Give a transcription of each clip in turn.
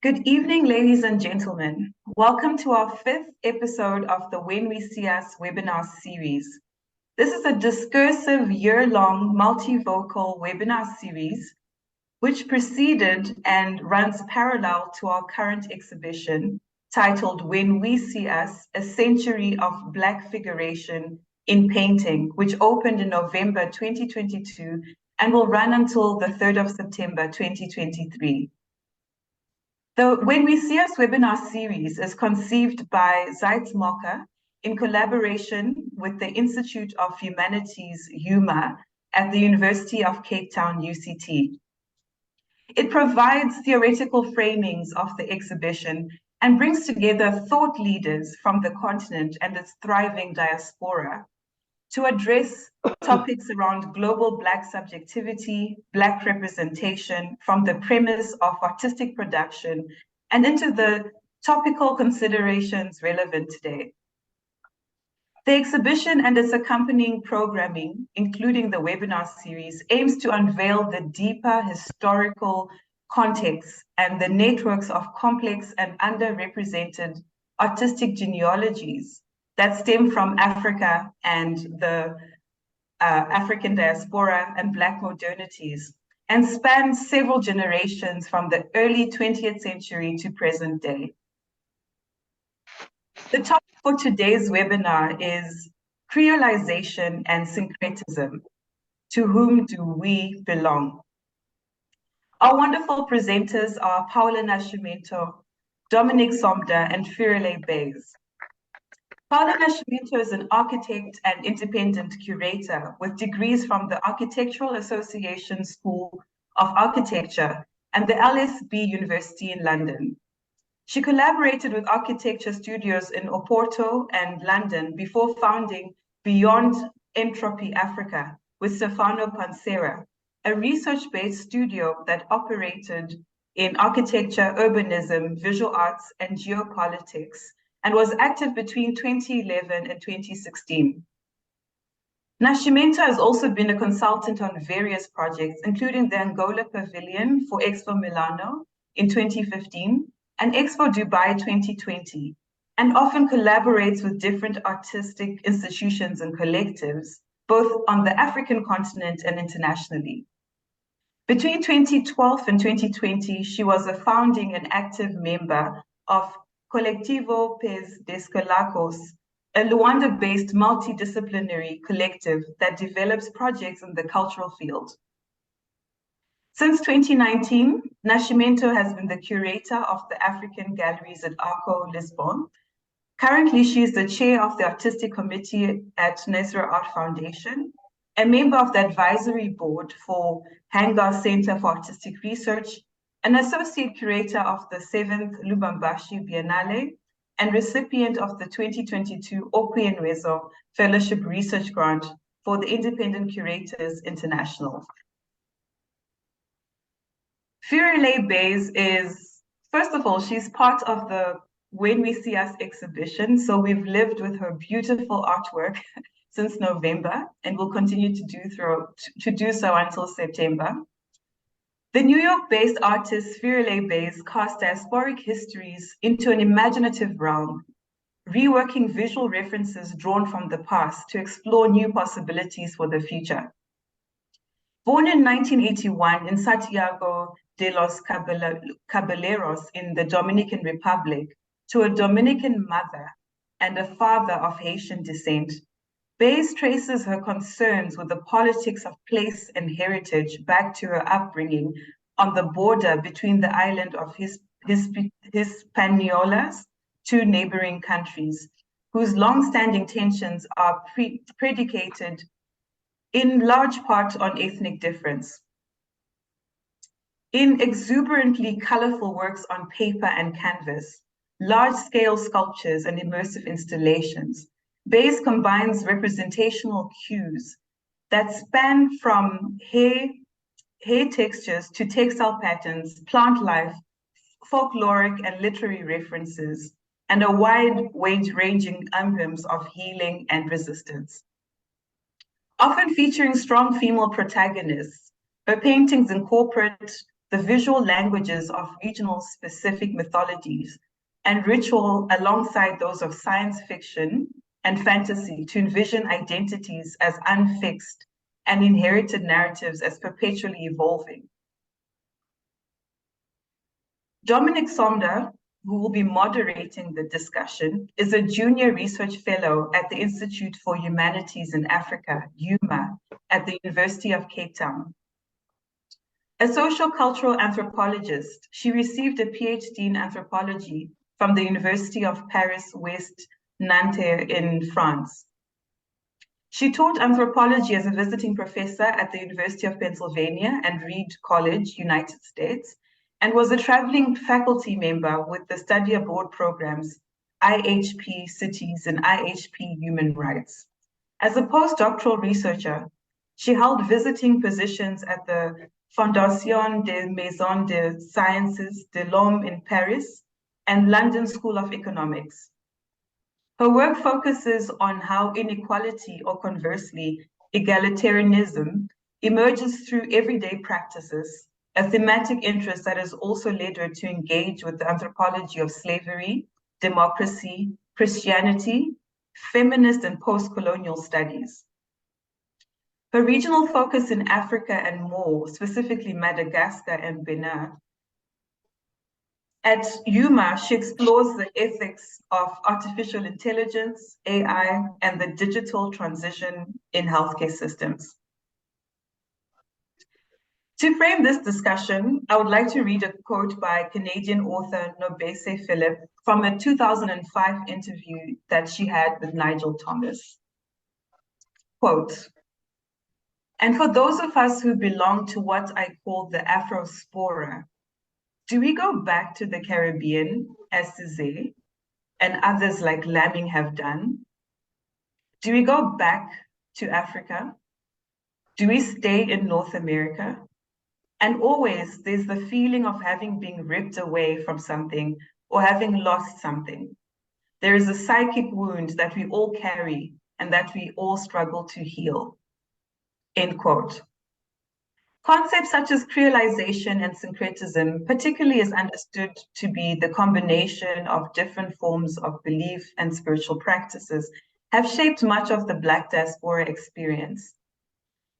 Good evening, ladies and gentlemen. Welcome to our 5th episode of the When We See Us webinar series. This is a discursive year-long multivocal webinar series which preceded and runs parallel to our current exhibition titled When We See Us, a Century of Black Figuration in Painting, which opened in November 2022 and will run until the 3rd of September 2023. The When We See Us webinar series is conceived by Zeitz MOCAA in collaboration with the Institute of Humanities, HUMA, at the University of Cape Town, UCT. It provides theoretical framings of the exhibition and brings together thought leaders from the continent and its thriving diaspora to address topics around global Black subjectivity, Black representation from the premise of artistic production and into the topical considerations relevant today. The exhibition and its accompanying programming, including the webinar series, aims to unveil the deeper historical context and the networks of complex and underrepresented artistic genealogies that stem from Africa and the African diaspora and Black modernities, and span several generations from the early 20th century to present day. The topic for today's webinar is Creolization and Syncretism. To whom do we belong? Our wonderful presenters are Paula Nascimento, Dominique Somda, and Firelei Báez. Paula Nascimento is an architect and independent curator with degrees from the Architectural Association School of Architecture and the LSB University in London. She collaborated with architecture studios in Oporto and London before founding Beyond Entropy Africa with Stefano Pansera, a research-based studio that operated in architecture, urbanism, visual arts, and geopolitics, and was active between 2011 and 2016. Nascimento has also been a consultant on various projects, including the Angola Pavilion for Expo Milano in 2015 and Expo Dubai 2020, and often collaborates with different artistic institutions and collectives, both on the African continent and internationally. Between 2012 and 2020, she was a founding and active member of Colectivo Pés Descalacos, a Luanda-based multidisciplinary collective that develops projects in the cultural field. Since 2019, Nascimento has been the curator of the African Galleries at Arco Lisbon. Currently, she is the chair of the artistic committee at Nesra Art Foundation, a member of the advisory board for Hangar Center for Artistic Research, an associate curator of the 7th Lubumbashi Biennale, and recipient of the 2022 Okwienwezo Fellowship Research Grant for the Independent Curators International. Firelei Báez is, first of all, she's part of the When We See Us exhibition, so we've lived with her beautiful artwork since November and will continue to do so until September. The New York-based artist Firelei Báez cast diasporic histories into an imaginative realm, reworking visual references drawn from the past to explore new possibilities for the future. Born in 1981 in Santiago de los Caballeros in the Dominican Republic to a Dominican mother and a father of Haitian descent, Báez traces her concerns with the politics of place and heritage back to her upbringing on the border between the island of Hispaniolas, two neighboring countries, whose long-standing tensions are predicated in large part on ethnic difference. In exuberantly colorful works on paper and canvas, large-scale sculptures and immersive installations, Báez combines representational cues that span from hair textures to textile patterns, plant life, folkloric and literary references, and a wide-ranging emblems of healing and resistance. Often featuring strong female protagonists, her paintings incorporate the visual languages of regional specific mythologies and ritual alongside those of science fiction and fantasy to envision identities as unfixed and inherited narratives as perpetually evolving. Dominique Somda, who will be moderating the discussion, is a junior research fellow at the Institute for Humanities in Africa, HUMA, at the University of Cape Town. A sociocultural anthropologist, she received a PhD in anthropology from the University of Paris-West Nanterre in France. She taught anthropology as a visiting professor at the University of Pennsylvania and Reed College, United States, and was a traveling faculty member with the study abroad programs IHP Cities and IHP Human Rights. As a postdoctoral researcher, she held visiting positions at the Fondation des Maisons des Sciences de l'Homme in Paris and London School of Economics. Her work focuses on how inequality, or conversely, egalitarianism, emerges through everyday practices, a thematic interest that has also led her to engage with the anthropology of slavery, democracy, Christianity, feminist and post-colonial studies. Her regional focus in Africa and more, specifically Madagascar and Benin, At HUMA, she explores the ethics of artificial intelligence, AI, and the digital transition in healthcare systems. To frame this discussion, I would like to read a quote by Canadian author Nobese Philip from a 2005 interview that she had with Nigel Thomas. Quote, "And for those of us who belong to what I call the Afrospora, do we go back to the Caribbean, as Cizé and others like Lamming have done? Do we go back to Africa? Do we stay in North America? And always there's the feeling of having been ripped away from something or having lost something. There is a psychic wound that we all carry and that we all struggle to heal." End quote. Concepts such as creolization and syncretism, particularly is understood to be the combination of different forms of belief and spiritual practices, have shaped much of the Black diaspora experience.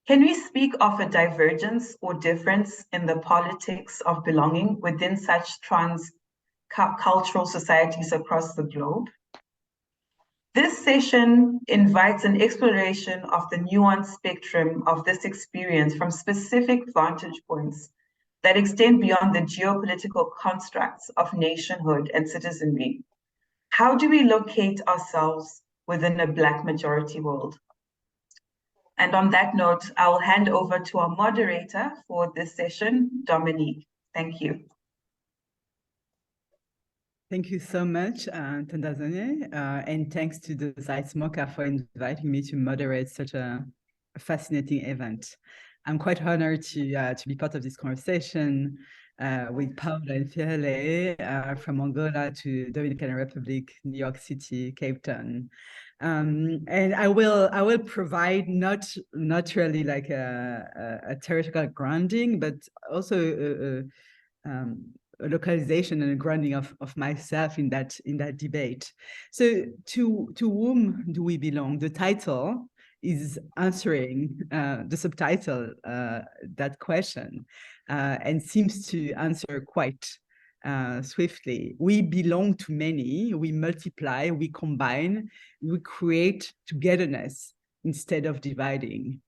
Can we speak of a divergence or difference in the politics of belonging within such trans-cultural societies across the globe? This session invites an exploration of the nuanced spectrum of this experience from specific vantage points that extend beyond the geopolitical constructs of nationhood and citizenry. How do we locate ourselves within a Black majority world? And on that note, I will hand over to our moderator for this session, Dominique. Thank you. Thank you so much, Tandazane, and thanks to the Zeitz MOCAA for inviting me to moderate such a fascinating event. I'm quite honored to be part of this conversation with Paula and Firelei from Angola to Dominican Republic, New York City, Cape Town. And I will provide not really like a theoretical grounding, but also a localization and a grounding of myself in that debate. So to whom do we belong? The title is answering the subtitle that question and seems to answer quite swiftly. We belong to many, we multiply, we combine, we create togetherness instead of dividing.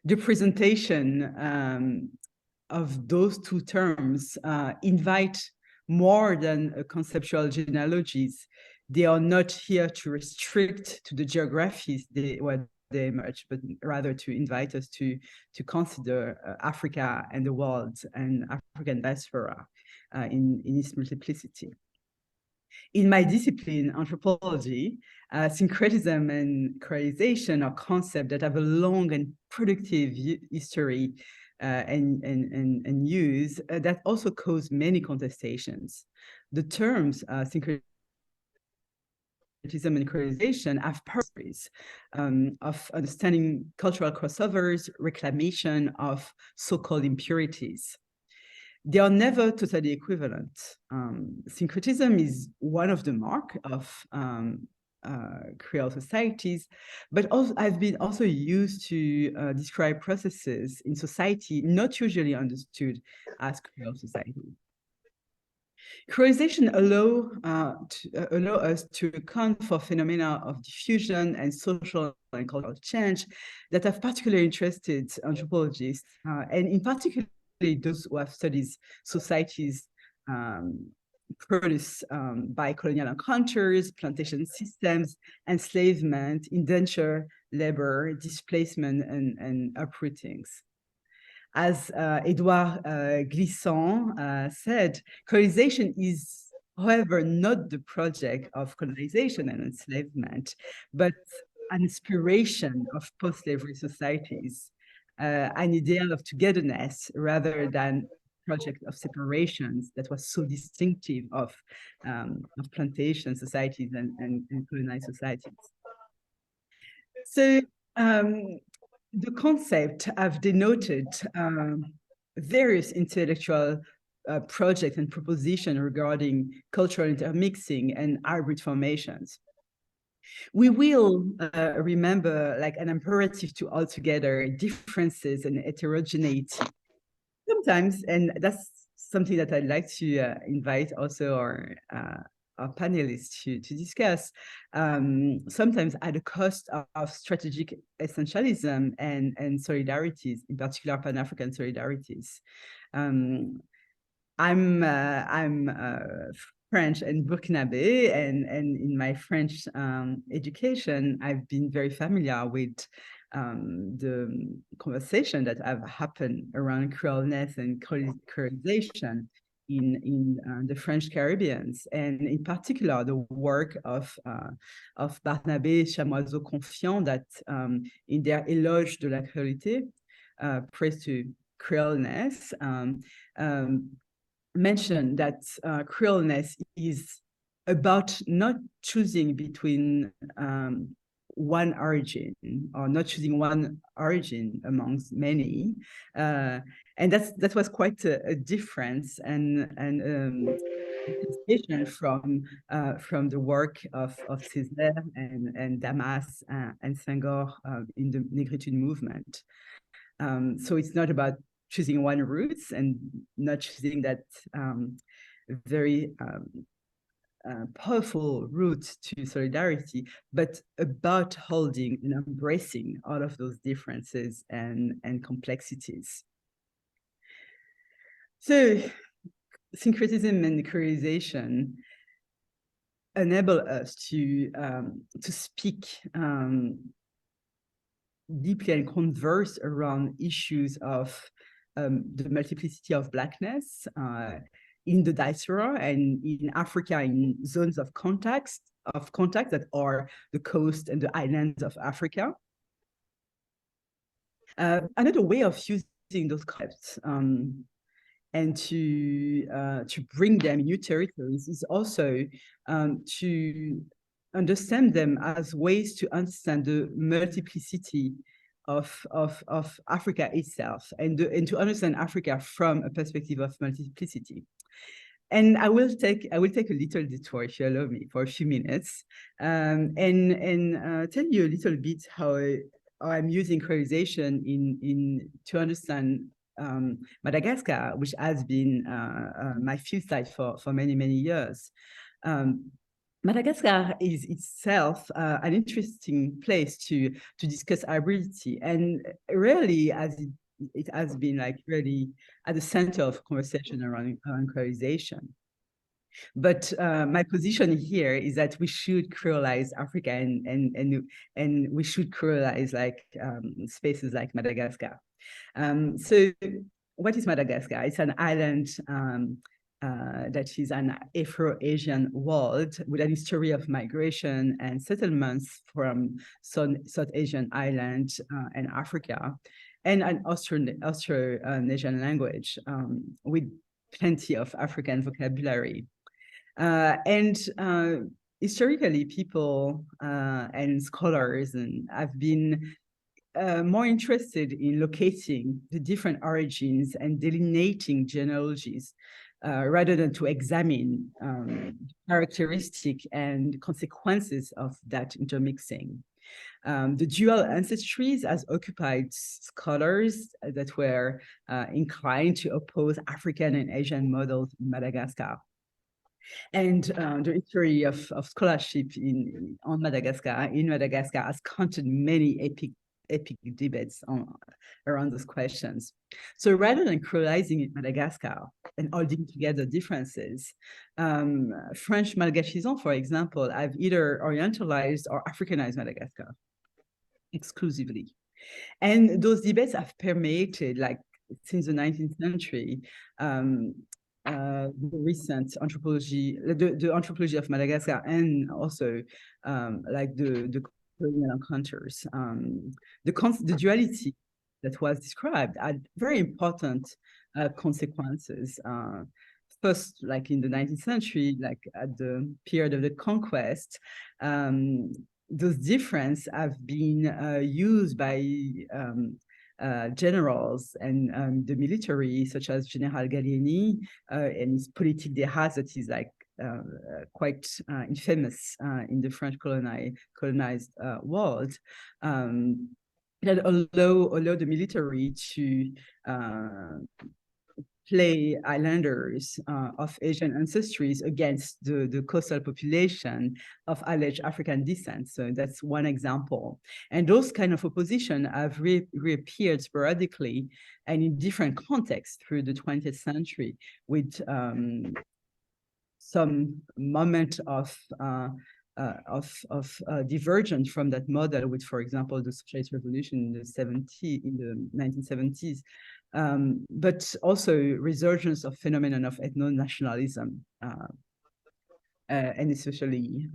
The presentation of those two terms invite more than conceptual genealogies. They are not here to restrict to the geographies where they emerge, but rather to invite us to consider Africa and the world and African diaspora in its multiplicity. In my discipline, anthropology, syncretism and creolization are concepts that have a long and productive history and use that also cause many contestations. The terms syncretism and creolization have purposes of understanding cultural crossovers, reclamation of so-called impurities. They are never totally equivalent. Syncretism is one of the marks of Creole societies, but also I've been also used to describe processes in society not usually understood as Creole society. Creolization allow us to account for phenomena of diffusion and social and cultural change that have particularly interested anthropologists, and in particular those who have studied societies produced by colonial encounters, plantation systems, enslavement, indenture, labor, displacement, and uprootings. As Edouard Glissant said, colonization is, however, not the project of colonization and enslavement, but an inspiration of post-slavery societies, an ideal of togetherness rather than project of separations that was so distinctive of plantation societies and colonized societies. So the concept have denoted various intellectual projects and propositions regarding cultural intermixing and hybrid formations. We will remember like an imperative to altogether differences and heterogeneity. Sometimes, and that's something that I'd like to invite also our panelists to discuss, sometimes at the cost of strategic essentialism and solidarities, in particular Pan-African solidarities. I'm French and Burkinabe, and in my French education, I've been very familiar with the conversation that have happened around Creoleness and Creolization in the French Caribbeans, and in particular the work of Barnabé Chamoiseau-Confiant that in their Éloge de la Créolité, praise to Creoleness, mentioned that Creoleness is about not choosing between one origin, or not choosing one origin amongst many, and that was quite a difference and from the work of Césaire and Damas and Senghor in the Negritude movement. So it's not about choosing one route and not choosing that very powerful route to solidarity, but about holding and embracing all of those differences and complexities. So syncretism and creolization enable us to speak deeply and converse around issues of the multiplicity of Blackness in the diaspora and in Africa, in zones of contact that are the coast and the islands of Africa. Another way of using those concepts and to bring them in new territories is also to understand them as ways to understand the multiplicity of Africa itself, and to understand Africa from a perspective of multiplicity. And I will take a little detour, if you allow me, for a few minutes, and tell you a little bit how I'm using creolization in to understand Madagascar, which has been my field site for many years. Madagascar is itself an interesting place to discuss hybridity, and really, as it has been like really at the center of conversation around creolization. But my position here is that we should creolize Africa and we should creolize like spaces like Madagascar. So what is Madagascar? It's an island that is an Afro-Asian world with a history of migration and settlements from South Asian islands and Africa, and an Austronesian language with plenty of African vocabulary. And historically, people and scholars have been more interested in locating the different origins and delineating genealogies rather than to examine characteristic and consequences of that intermixing. The dual ancestries has occupied scholars that were inclined to oppose African and Asian models in Madagascar. And the history of scholarship in Madagascar has counted many epic debates around those questions. So rather than creolizing in Madagascar and holding together differences, French Malgaches, for example, have either orientalized or Africanized Madagascar exclusively. And those debates have permeated, like, since the 19th century, the recent anthropology, the anthropology of Madagascar, and also like the colonial encounters. The duality that was described had very important consequences. First, like in the 19th century, like at the period of the conquest, those differences have been used by generals and the military, such as General Gallieni and his politique des races, that is like quite infamous in the French colonized world, that allow the military play islanders of Asian ancestries against the coastal population of alleged African descent. So that's one example. And those kind of opposition have reappeared sporadically and in different contexts through the 20th century, with some moment of divergence from that model, with, for example, the socialist revolution in the 1970s, but also resurgence of phenomenon of ethno-nationalism, and especially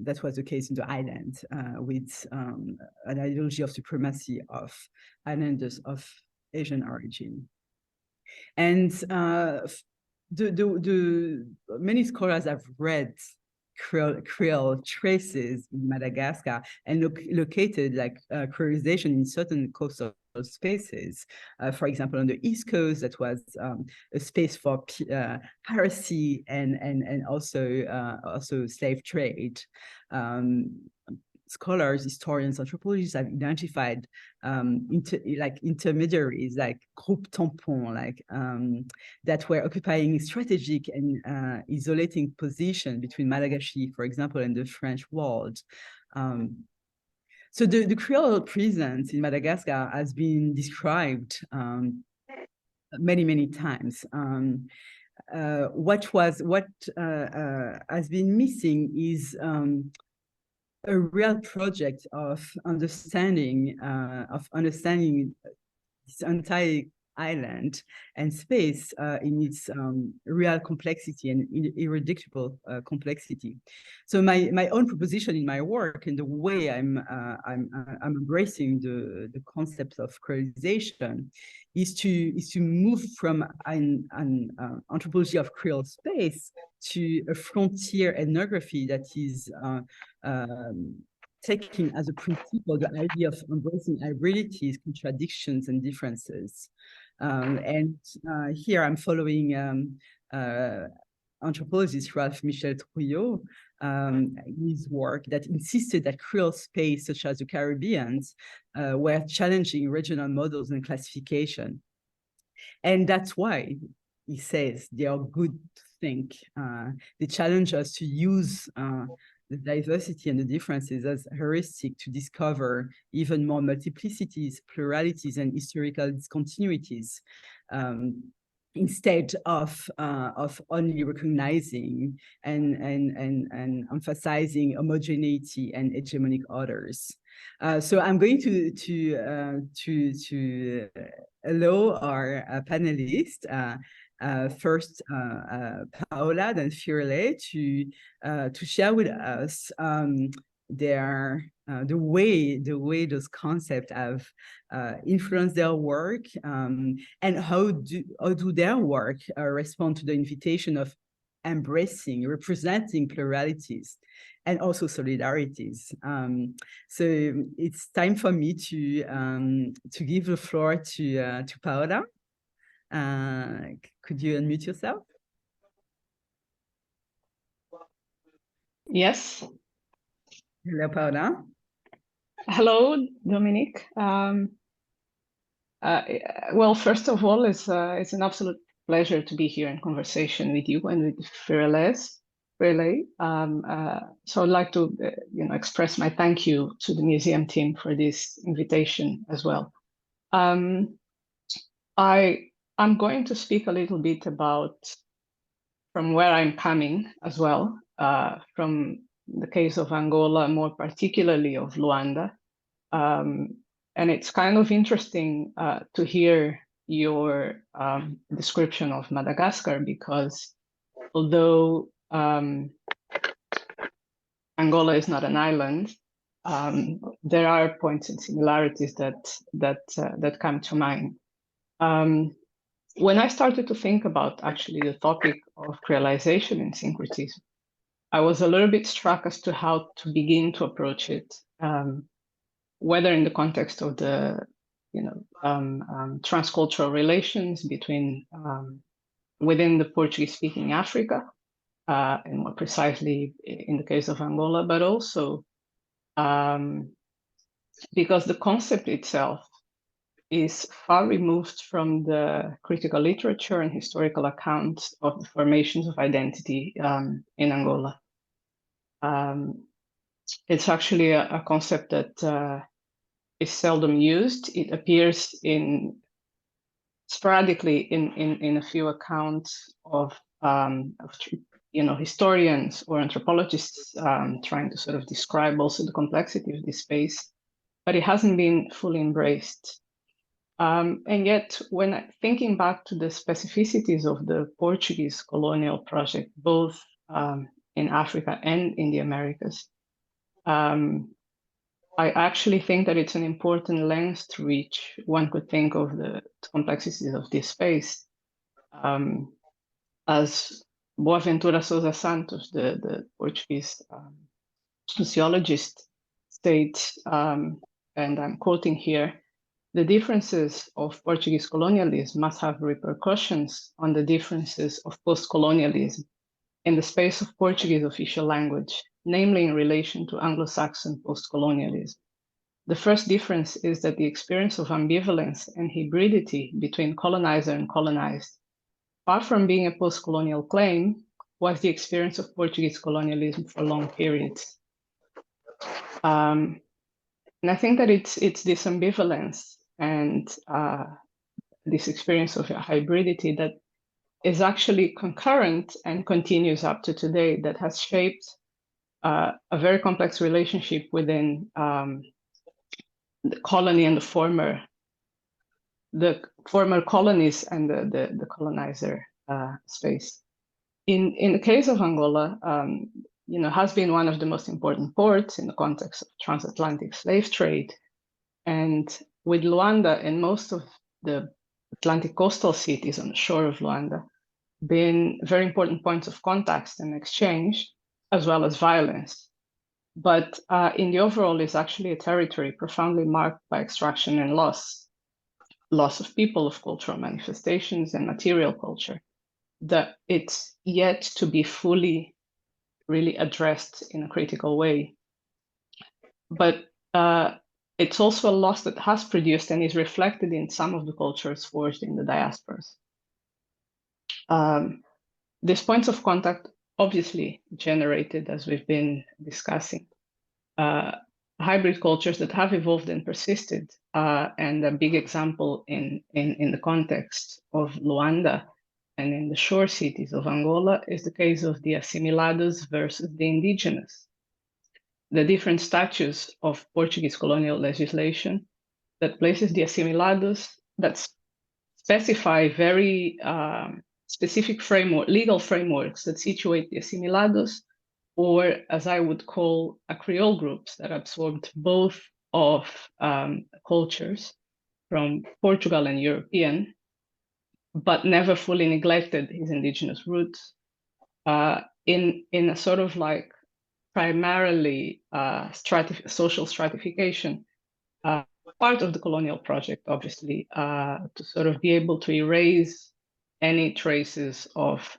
that was the case in the island, with an ideology of supremacy of islanders of Asian origin. And the many scholars have read Creole traces in Madagascar and located like Creolization in certain coastal spaces. For example, on the East Coast, that was a space for piracy and also slave trade. Scholars, historians, anthropologists have identified intermediaries, like group tampon, that were occupying strategic and isolating position between Malagasy, for example, and the French world. So the Creole presence in Madagascar has been described many times. What has been missing is a real project of understanding this entire island and space in its real complexity and irreducible complexity. So my own proposition in my work and the way I'm embracing the concept of creolization is to move from an anthropology of Creole space to a frontier ethnography that is taking as a principle the idea of embracing hybridities, contradictions, and differences. And here I'm following anthropologist Ralph Michel Trouillot, his work that insisted that Creole space, such as the Caribbeans, were challenging regional models and classification. And that's why he says they are good to think. They challenge us to use the diversity and the differences as heuristic to discover even more multiplicities, pluralities, and historical discontinuities, instead of only recognizing and emphasizing homogeneity and hegemonic orders. So I'm going to allow our panelists, first Paula, then Firelei, to share with us the way those concepts have influenced their work, and how do their work respond to the invitation of embracing, representing pluralities and also solidarities. So it's time for me to give the floor to Paula. Could you unmute yourself? Yes. Hello, Paula. Hello, Dominique. Well, first of all, it's an absolute pleasure to be here in conversation with you and with Firelei. So I'd like to express my thank you to the museum team for this invitation as well. I'm going to speak a little bit about from where I'm coming as well, from the case of Angola, more particularly of Luanda. And it's kind of interesting to hear your description of Madagascar, because although Angola is not an island, there are points and similarities that come to mind. When I started to think about actually the topic of creolization and syncretism, I was a little bit struck as to how to begin to approach it, whether in the context of the transcultural relations between within the Portuguese-speaking Africa, and more precisely in the case of Angola, but also because the concept itself is far removed from the critical literature and historical accounts of the formations of identity in Angola. It's actually a concept that is seldom used. It appears sporadically in a few accounts of historians or anthropologists trying to sort of describe also the complexity of this space, but it hasn't been fully embraced. And yet, when thinking back to the specificities of the Portuguese colonial project, both in Africa and in the Americas, I actually think that it's an important lens through which one could think of the complexities of this space. As Boaventura Sousa Santos, the Portuguese sociologist, states, and I'm quoting here, the differences of Portuguese colonialism must have repercussions on the differences of post-colonialism in the space of Portuguese official language, namely in relation to Anglo-Saxon post-colonialism. The first difference is that the experience of ambivalence and hybridity between colonizer and colonized, far from being a post-colonial claim, was the experience of Portuguese colonialism for long periods. And I think that it's this ambivalence and this experience of hybridity that is actually concurrent and continues up to today, that has shaped a very complex relationship within the colony and the former colonies and the colonizer space. In the case of Angola, has been one of the most important ports in the context of transatlantic slave trade. And with Luanda and most of the Atlantic coastal cities on the shore of Luanda being very important points of contact and exchange, as well as violence. But in the overall, it's actually a territory profoundly marked by extraction and loss of people, of cultural manifestations and material culture, that it's yet to be fully really addressed in a critical way. But it's also a loss that has produced and is reflected in some of the cultures forged in the diasporas. These points of contact obviously generated, as we've been discussing, hybrid cultures that have evolved and persisted. And a big example in the context of Luanda and in the shore cities of Angola is the case of the assimilados versus the indigenous. The different statutes of Portuguese colonial legislation that places the assimilados, that specify very specific legal frameworks that situate the assimilados, or as I would call a Creole groups that absorbed both of cultures from Portugal and European, but never fully neglected his indigenous roots in a sort of like primarily social stratification, part of the colonial project, obviously, to sort of be able to erase any traces of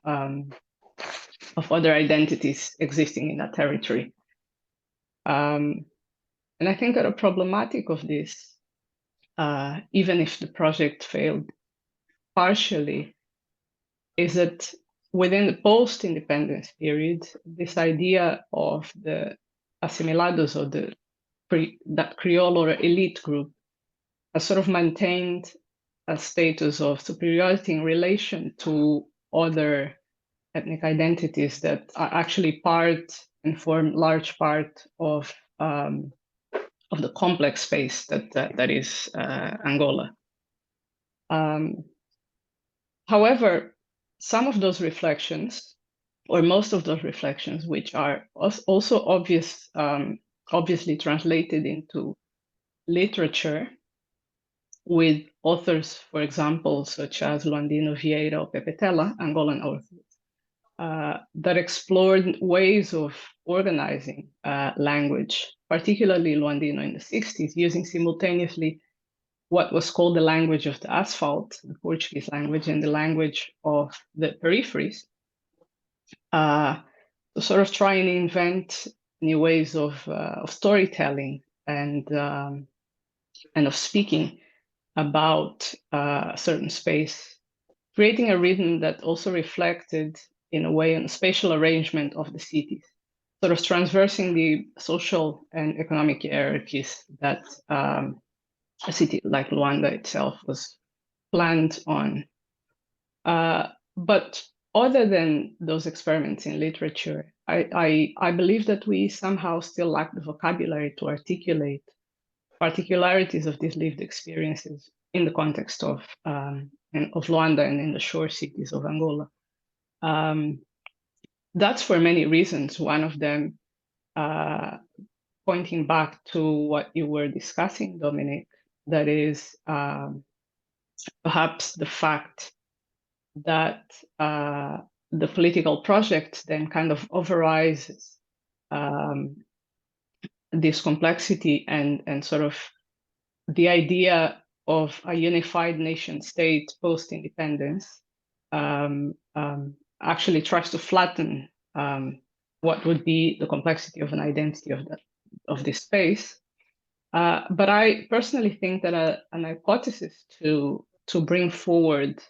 other identities existing in that territory. And I think that a problematic of this, even if the project failed partially, is that within the post-independence period, this idea of the assimilados or that Creole or elite group has sort of maintained a status of superiority in relation to other ethnic identities that are actually part and form large part of the complex space that is Angola. However, some of those reflections, or most of those reflections, which are also obviously translated into literature with authors, for example, such as Luandino Vieira or Pepe Tela, Angolan authors, that explored ways of organizing language, particularly Luandino in the 60s, using simultaneously what was called the language of the asphalt, the Portuguese language, and the language of the peripheries, to sort of try and invent new ways of storytelling and of speaking about a certain space, creating a rhythm that also reflected, in a way, on the spatial arrangement of the cities, sort of transversing the social and economic hierarchies that a city like Luanda itself was planned on. But other than those experiments in literature, I believe that we somehow still lack the vocabulary to articulate particularities of these lived experiences in the context of Luanda and in the shore cities of Angola. That's for many reasons. One of them, pointing back to what you were discussing, Dominique, that is perhaps the fact that the political project then kind of overrides this complexity and sort of the idea of a unified nation state post-independence actually tries to flatten what would be the complexity of an identity of this space. But I personally think that an hypothesis to bring forward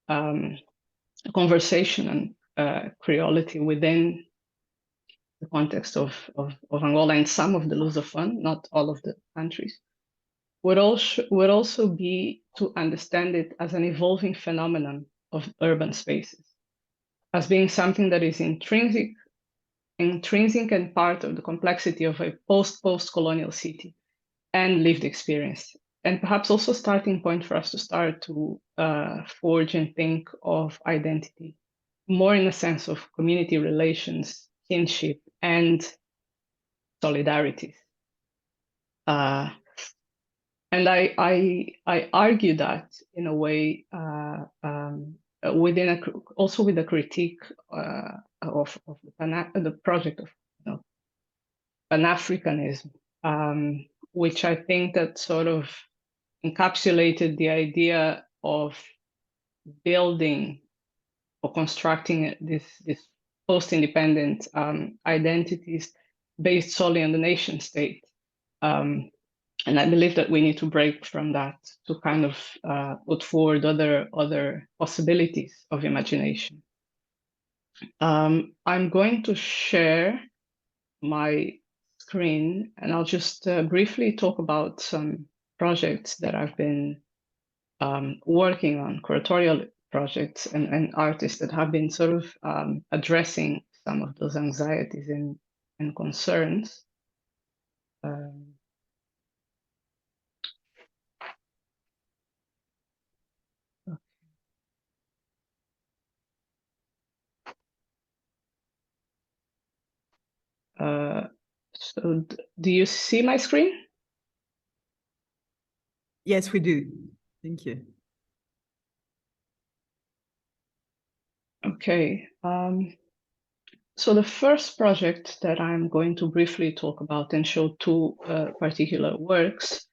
a conversation on creolity within the context of Angola and some of the Lusophone, not all of the countries, would also be to understand it as an evolving phenomenon of urban spaces, as being something that is intrinsic and part of the complexity of a post-colonial city and lived experience, and perhaps also a starting point for us to start to forge and think of identity more in the sense of community relations, kinship, and solidarities. And I argue that in a way within also with a critique of the project of Pan-Africanism, which I think that sort of encapsulated the idea of building or constructing this post-independent identities based solely on the nation state. And I believe that we need to break from that to kind of put forward other possibilities of imagination. I'm going to share my screen, and I'll just briefly talk about some projects that I've been working on, curatorial projects and artists that have been sort of addressing some of those anxieties and concerns. So do you see my screen? Yes, we do. Thank you. Okay. So the first project that I'm going to briefly talk about and show two particular works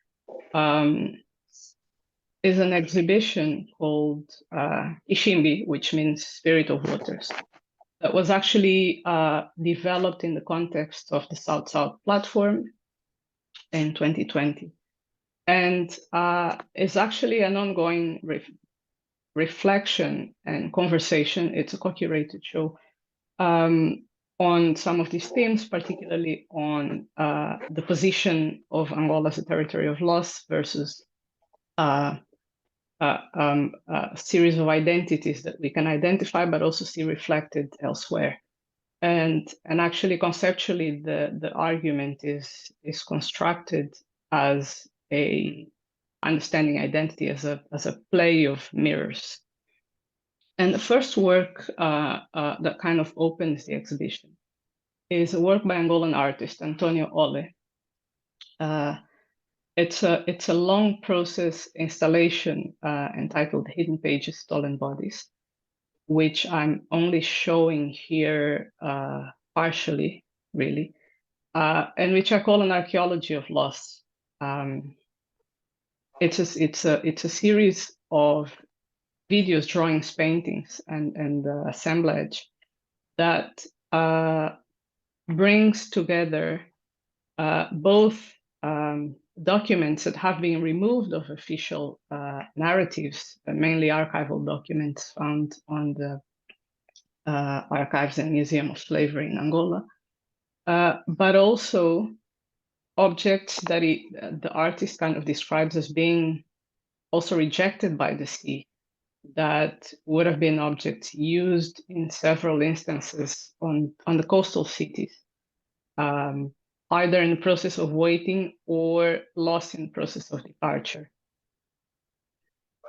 is an exhibition called Ishimbi, which means Spirit of Waters, that was actually developed in the context of the South-South platform in 2020. And it's actually an ongoing reflection and conversation. It's a co-curated show on some of these themes, particularly on the position of Angola as a territory of loss versus a series of identities that we can identify, but also see reflected elsewhere. And actually, conceptually, the argument is constructed as a understanding identity as a play of mirrors. And the first work that kind of opens the exhibition is a work by Angolan artist Antonio Ole. It's a long process installation entitled Hidden Pages, Stolen Bodies, which I'm only showing here partially, really, and which I call an archaeology of loss. It's a series of videos, drawings, paintings, and assemblage that brings together both documents that have been removed of official narratives, mainly archival documents found on the Archives and Museum of Slavery in Angola, but also objects that the artist kind of describes as being also rejected by the sea, that would have been objects used in several instances on the coastal cities, either in the process of waiting or lost in the process of departure.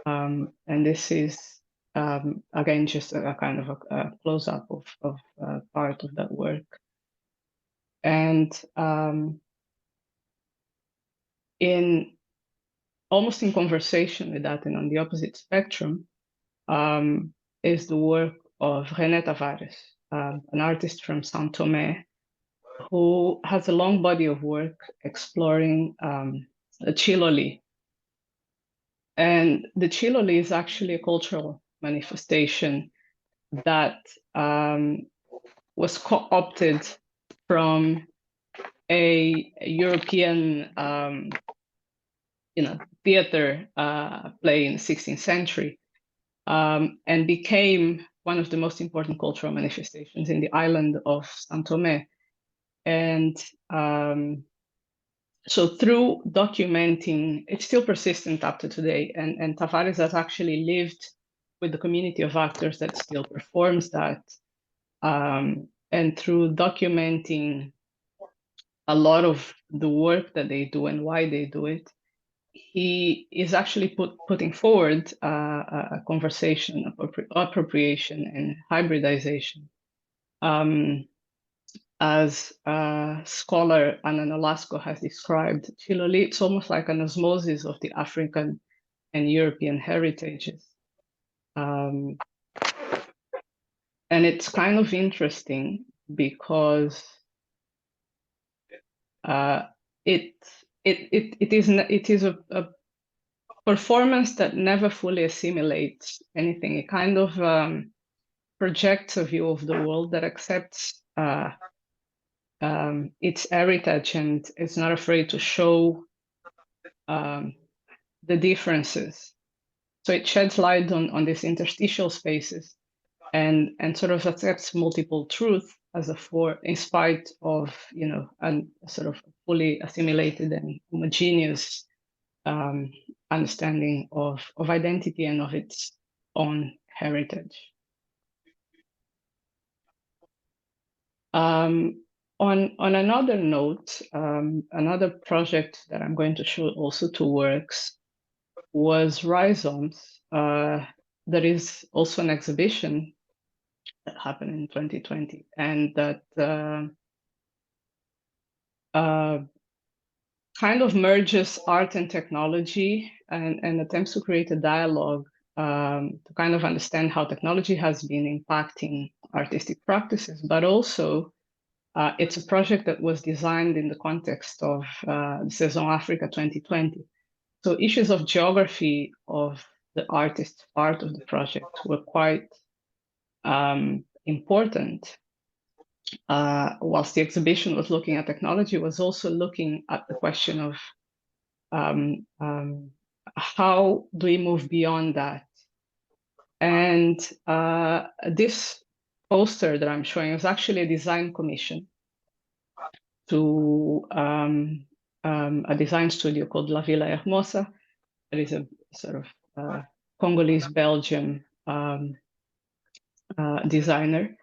And this is, again, just a kind of a close-up of part of that work. And almost in conversation with that and on the opposite spectrum, is the work of René Tavares, an artist from São Tomé, who has a long body of work exploring the Chiloli. And the Chiloli is actually a cultural manifestation that was co-opted from a European theater play in the 16th century, and became one of the most important cultural manifestations in the island of São Tomé. And so through documenting, it's still persistent up to today, and Tavares has actually lived with the community of actors that still performs that. And through documenting a lot of the work that they do and why they do it, he is actually putting forward a conversation of appropriation and hybridization. As scholar Ana Nolasco has described, Chiloli, it's almost like an osmosis of the African and European heritages. And it's kind of interesting because it is a performance that never fully assimilates anything. It kind of projects a view of the world that accepts its heritage and is not afraid to show the differences. So it sheds light on these interstitial spaces and sort of accepts multiple truth as in spite of, a sort of fully assimilated and homogeneous understanding of identity and of its own heritage. On another note, another project that I'm going to show also two works was Rhizomes. There is also an exhibition that happened in 2020, and that kind of merges art and technology and attempts to create a dialogue to kind of understand how technology has been impacting artistic practices, but also it's a project that was designed in the context of Saison Africa 2020. So issues of geography of the artist's part of the project were quite important. Whilst the exhibition was looking at technology, was also looking at the question of how do we move beyond that? And this poster that I'm showing is actually a design commission to a design studio called La Villa Hermosa. That is a sort of Congolese-Belgian designer.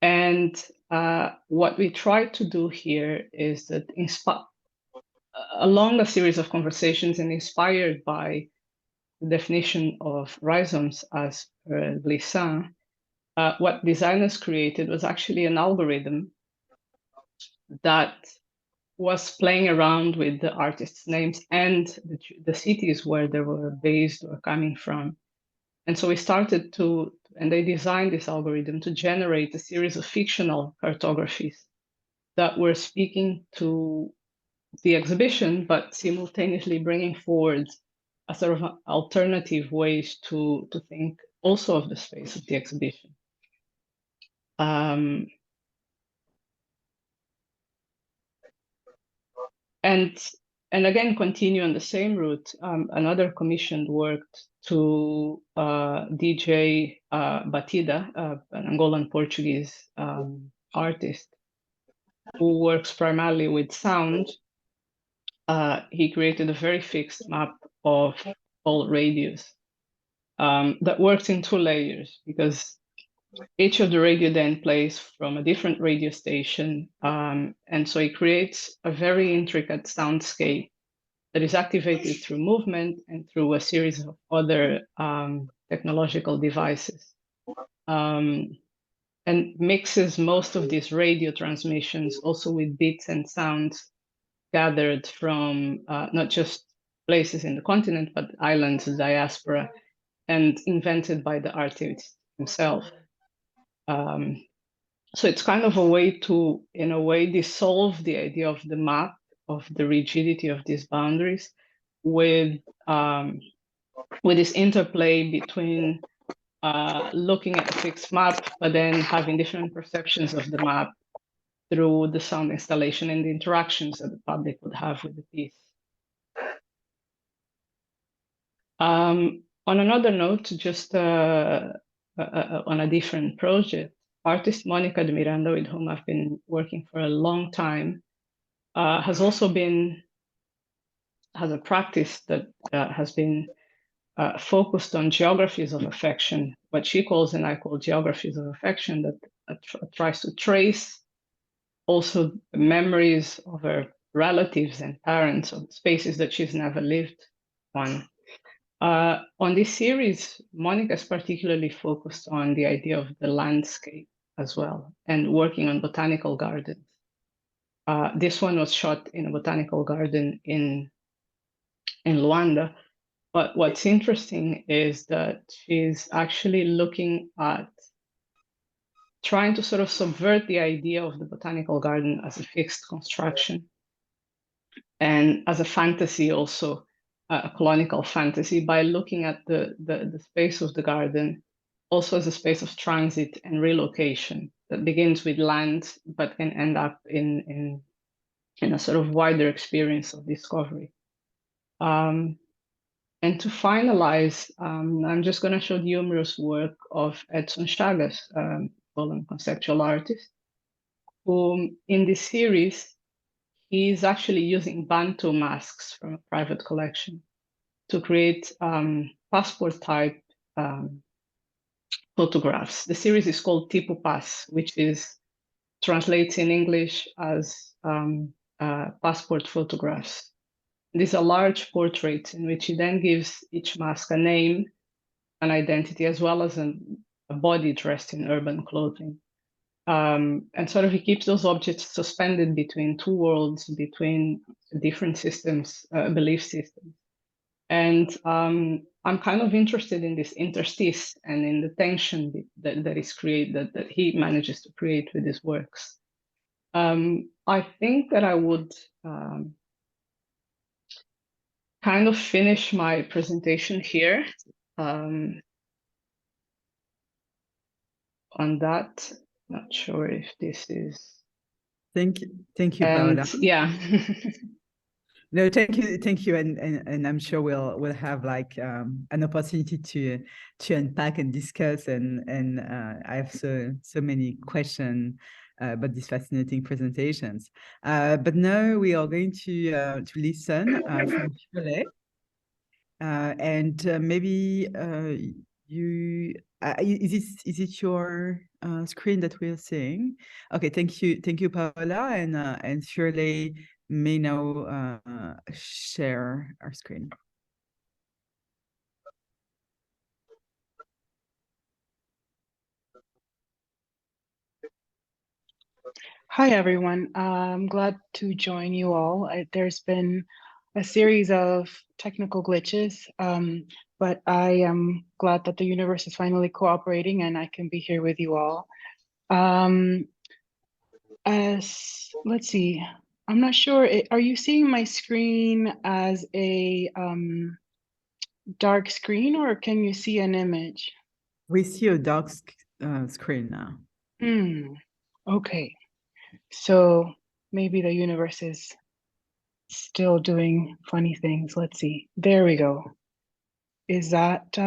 And what we tried to do here is that along a series of conversations and inspired by the definition of rhizomes as per Glissant, what designers created was actually an algorithm that was playing around with the artists' names and the cities where they were based or coming from. And so we started and they designed this algorithm to generate a series of fictional cartographies that were speaking to the exhibition, but simultaneously bringing forward a sort of alternative ways to think also of the space of the exhibition. And And again, continue on the same route. Another commissioned worked to DJ Batida, an Angolan Portuguese artist who works primarily with sound. He created a very fixed map of all radios that works in 2 layers, because each of the radio then plays from a different radio station. And so it creates a very intricate soundscape that is activated through movement and through a series of other technological devices. And mixes most of these radio transmissions also with beats and sounds gathered from not just places in the continent, but islands, diaspora, and invented by the artist himself. So it's kind of a way to, in a way, dissolve the idea of the map, of the rigidity of these boundaries, with this interplay between looking at a fixed map, but then having different perceptions of the map through the sound installation and the interactions that the public would have with the piece. On another note, just on a different project, artist Monica de Miranda, with whom I've been working for a long time, has a practice that has been focused on geographies of affection, what she calls and I call geographies of affection, that tries to trace also memories of her relatives and parents of spaces that she's never lived on. On this series, Monica is particularly focused on the idea of the landscape as well, and working on botanical gardens. This one was shot in a botanical garden in Luanda. But what's interesting is that she's actually looking at trying to sort of subvert the idea of the botanical garden as a fixed construction and as a fantasy also, a colonial fantasy, by looking at the space of the garden also as a space of transit and relocation that begins with land, but can end up in a sort of wider experience of discovery. And to finalize, I'm just going to show the humorous work of Edson Chagas, Angolan conceptual artist, who in this series, he's actually using Bantu masks from a private collection to create passport type photographs. The series is called Tipu Pass, which translates in English as passport photographs. These are large portraits in which he then gives each mask a name, an identity, as well as a body dressed in urban clothing. And sort of he keeps those objects suspended between 2 worlds, between different systems, belief systems. And I'm kind of interested in this interstice and in the tension that is created, that he manages to create with his works. I think that I would kind of finish my presentation here. On that, not sure if this is. Thank you, Paula. Yeah. No, thank you, and I'm sure we'll have like an opportunity to unpack and discuss, and I have so many questions about these fascinating presentations. But now we are going to listen from Firelei, and maybe is it your screen that we're seeing? Okay, thank you, Paula, and Firelei may now share our screen. Hi, everyone. I'm glad to join you all. There's been a series of technical glitches, but I am glad that the universe is finally cooperating and I can be here with you all. Let's see, I'm not sure, are you seeing my screen as a dark screen, or can you see an image? We see a dark screen now. Okay. So maybe the universe is Still doing funny things. Let's see. There we go. Is that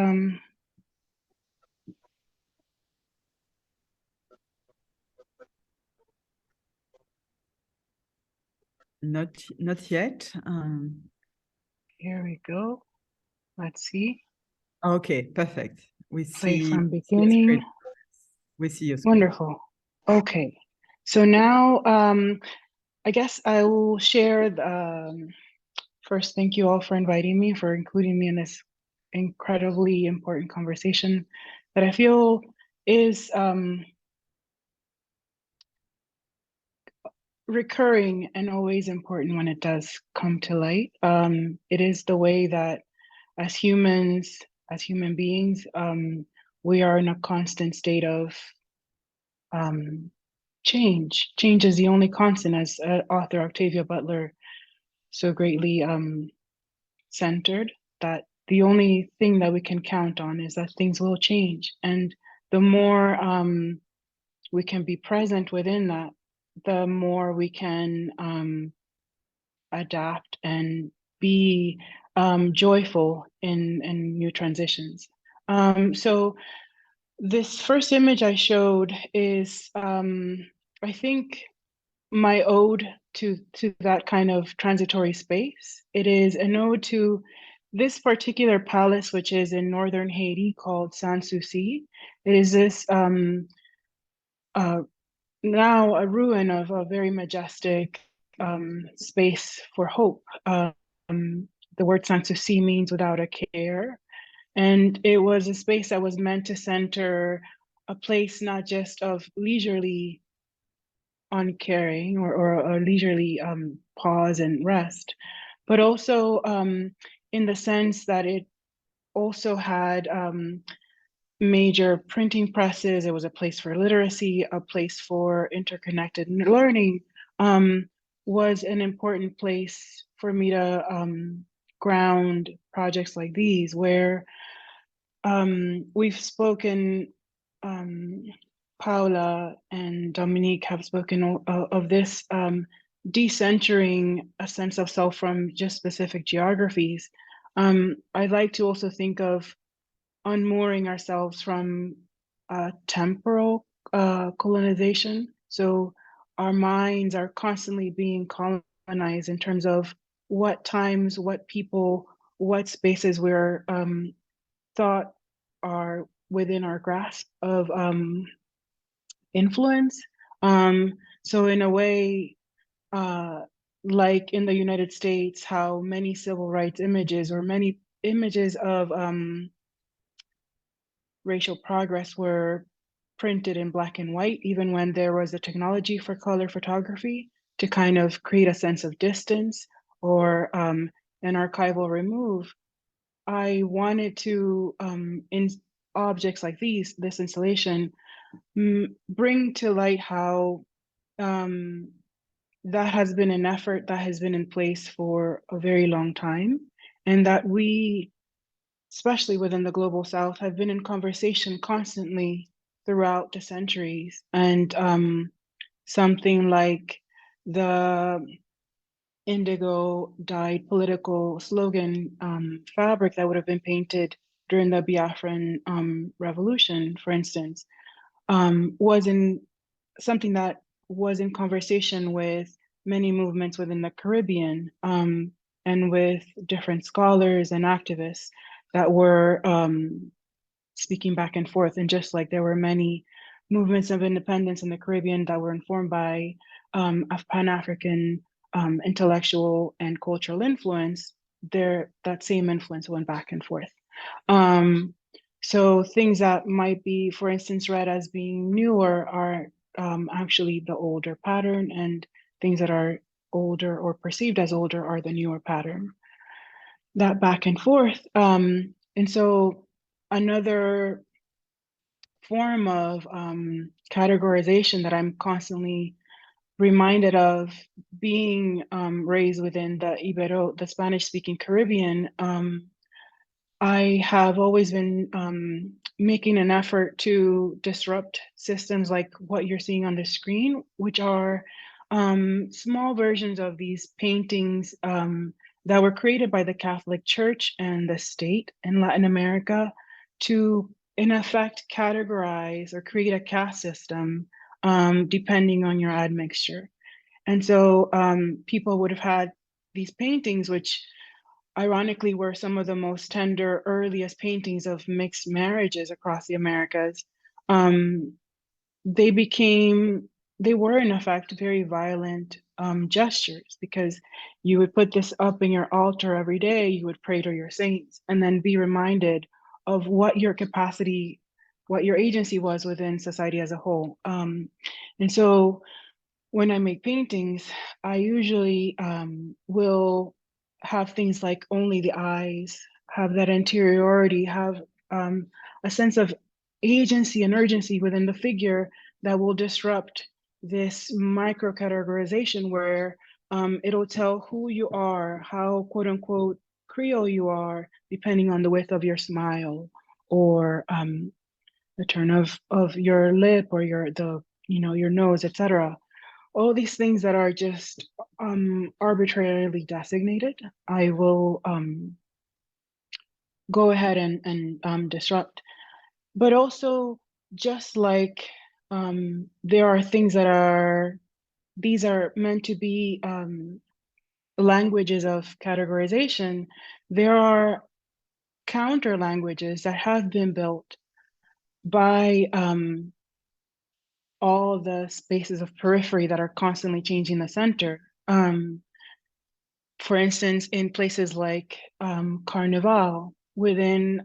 not yet. Here we go. Let's see. Okay, perfect. We Play see from your beginning. screen. We see your screen. Wonderful. Okay. So now I guess I will share first, thank you all for inviting me, for including me in this incredibly important conversation that I feel is recurring and always important when it does come to light. It is the way that as humans, as human beings, we are in a constant state of change. Change is the only constant, as author Octavia Butler so greatly centered, that the only thing that we can count on is that things will change. And the more we can be present within that, the more we can adapt and be joyful in new transitions. So this first image I showed is, I think, my ode to that kind of transitory space. It is an ode to this particular palace, which is in northern Haiti, called Sanssouci. It is this now a ruin of a very majestic space for hope. The word Sanssouci means without a care. And it was a space that was meant to center a place not just of leisurely uncaring or a leisurely pause and rest, but also in the sense that it also had major printing presses. It was a place for literacy, a place for interconnected learning, was an important place for me to ground projects like these, where we've spoken, Paula and Dominique have spoken of this decentering a sense of self from just specific geographies. I'd like to also think of unmooring ourselves from temporal colonization. So our minds are constantly being colonized in terms of what times, what people, what spaces we're thought are within our grasp of influence. So in a way, like in the United States, how many civil rights images or many images of racial progress were printed in black and white, even when there was a technology for color photography to kind of create a sense of distance or an archival remove. I wanted to, in objects like this installation, bring to light how that has been an effort that has been in place for a very long time, and that we, especially within the Global South, have been in conversation constantly throughout the centuries. And something like the indigo dyed political slogan fabric that would have been painted during the Biafran revolution, for instance, was in something that was in conversation with many movements within the Caribbean, and with different scholars and activists that were speaking back and forth. And just like there were many movements of independence in the Caribbean that were informed by Pan-African intellectual and cultural influence, that same influence went back and forth. So things that might be, for instance, read as being newer are actually the older pattern, and things that are older or perceived as older are the newer pattern. That back and forth. And so another form of categorization that I'm constantly reminded of, being raised within the Spanish-speaking Caribbean, I have always been making an effort to disrupt systems like what you're seeing on the screen, which are small versions of these paintings that were created by the Catholic Church and the state in Latin America to, in effect, categorize or create a caste system depending on your admixture. And so people would have had these paintings, which ironically were some of the most tender, earliest paintings of mixed marriages across the Americas. They were in effect very violent gestures, because you would put this up in your altar every day, you would pray to your saints, and then be reminded of what your capacity, what your agency was within society as a whole. And so when I make paintings, I usually will have things like only the eyes, have that interiority, have a sense of agency and urgency within the figure that will disrupt this micro categorization where it'll tell who you are, how quote unquote Creole you are, depending on the width of your smile or the turn of your lip or your nose, etc. All these things that are just arbitrarily designated, I will go ahead and disrupt. But also, just like there are things that these are meant to be languages of categorization, there are counter languages that have been built by all the spaces of periphery that are constantly changing the center. For instance, in places like Carnival, within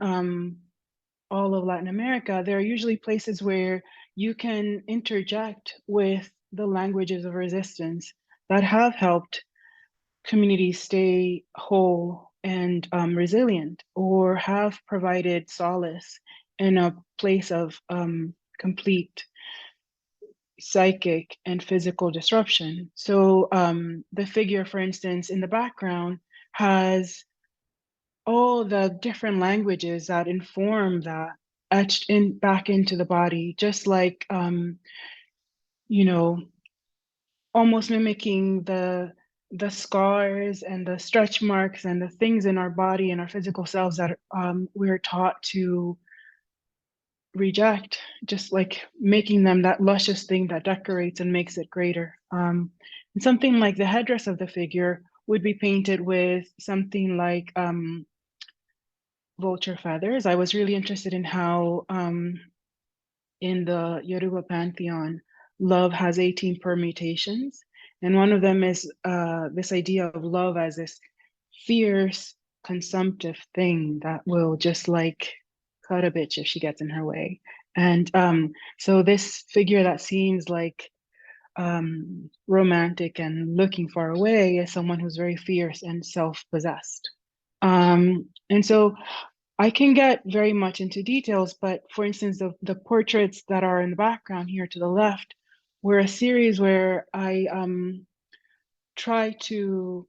all of Latin America, there are usually places where you can interject with the languages of resistance that have helped communities stay whole and resilient, or have provided solace in a place of complete psychic and physical disruption. So the figure, for instance, in the background has all the different languages that inform that etched in back into the body, just like almost mimicking the scars and the stretch marks and the things in our body and our physical selves that we're taught to reject, just like making them that luscious thing that decorates and makes it greater. And something like the headdress of the figure would be painted with something like vulture feathers. I was really interested in how in the Yoruba pantheon, love has 18 permutations. And one of them is this idea of love as this fierce, consumptive thing that will just like cut a bitch if she gets in her way. And so this figure that seems like romantic and looking far away is someone who's very fierce and self-possessed. And so I can get very much into details, but for instance, the portraits that are in the background here to the left were a series where I try to,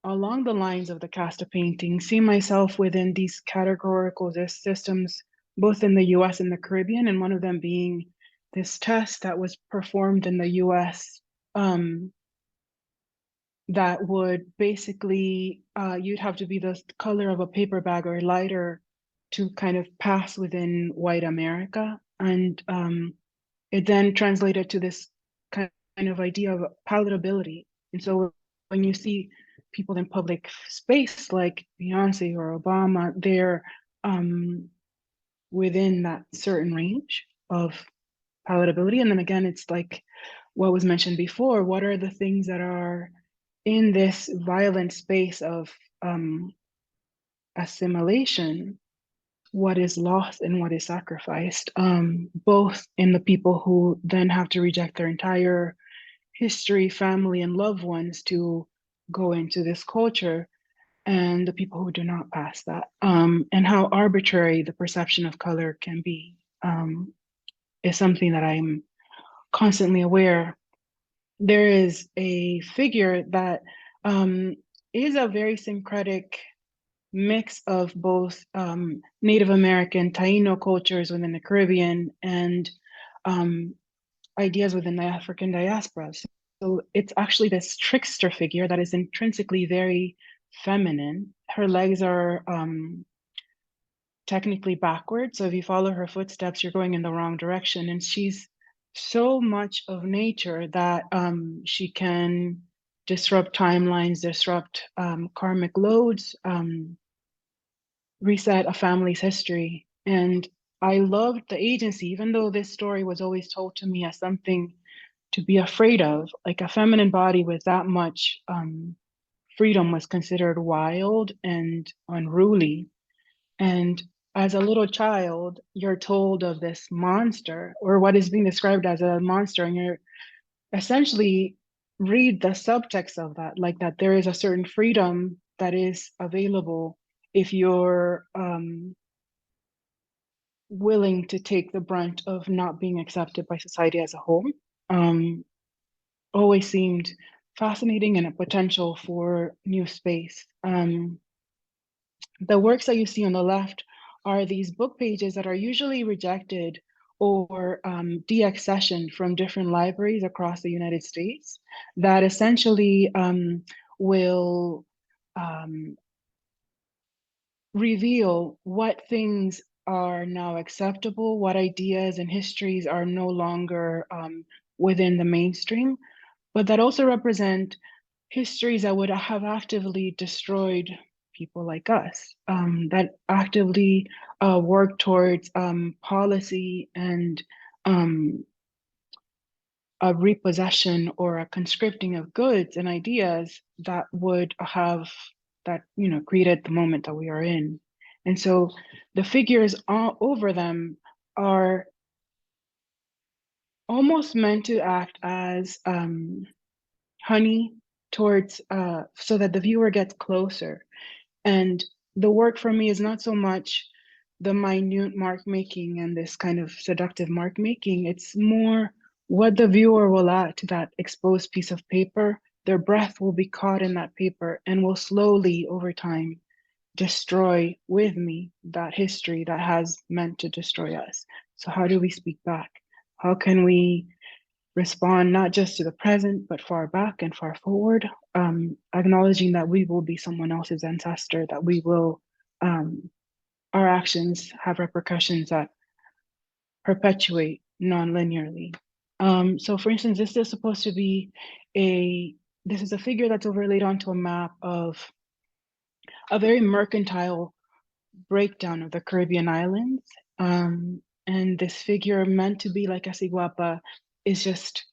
along the lines of the cast of painting, see myself within these categorical systems, both in the US and the Caribbean, and one of them being this test that was performed in the US that would basically, you'd have to be the color of a paper bag or lighter to kind of pass within white America. And it then translated to this kind of idea of palatability. And so when you see people in public space like Beyonce or Obama, they're within that certain range of palatability. And then again, it's like what was mentioned before, what are the things that are in this violent space of assimilation, what is lost and what is sacrificed, both in the people who then have to reject their entire history, family, and loved ones to go into this culture, and the people who do not pass that, and how arbitrary the perception of color can be, is something that I'm constantly aware. There is a figure that is a very syncretic mix of both Native American Taino cultures within the Caribbean and ideas within the African diasporas. it's actually this trickster figure that is intrinsically very feminine. Her legs are technically backwards. So if you follow her footsteps, you're going in the wrong direction. And she's so much of nature that she can disrupt timelines, disrupt karmic loads, reset a family's history. And I loved the agency, even though this story was always told to me as something to be afraid of. Like a feminine body with that much freedom was considered wild and unruly. And as a little child, you're told of this monster, or what is being described as a monster, and you're essentially read the subtext of that, like that there is a certain freedom that is available if you're willing to take the brunt of not being accepted by society as a whole. Always seemed fascinating and a potential for new space. The works that you see on the left are these book pages that are usually rejected or deaccessioned from different libraries across the United States that essentially will reveal what things are now acceptable, what ideas and histories are no longer within the mainstream, but that also represent histories that would have actively destroyed people like us, that actively work towards policy and a repossession or a conscripting of goods and ideas that would have that created the moment that we are in. And so the figures all over them are almost meant to act as honey towards so that the viewer gets closer. And the work for me is not so much the minute mark making and this kind of seductive mark making. It's more what the viewer will add to that exposed piece of paper. Their breath will be caught in that paper and will slowly over time destroy with me that history that has meant to destroy us. So how do we speak back? How can we respond not just to the present, but far back and far forward, acknowledging that we will be someone else's ancestor, that we will, our actions have repercussions that perpetuate non-linearly. So for instance, this is supposed to be this is a figure that's overlaid onto a map of a very mercantile breakdown of the Caribbean islands. And this figure meant to be like a Ciguapa is just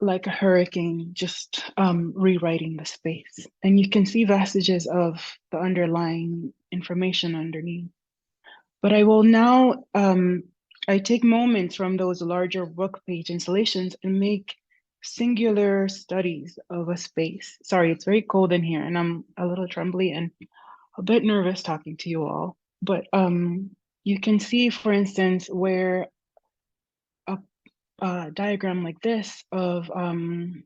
like a hurricane, just rewriting the space. And you can see vestiges of the underlying information underneath. But I will now, I take moments from those larger book page installations and make singular studies of a space. Sorry, it's very cold in here and I'm a little trembly and a bit nervous talking to you all. But you can see, for instance, where a diagram like this of from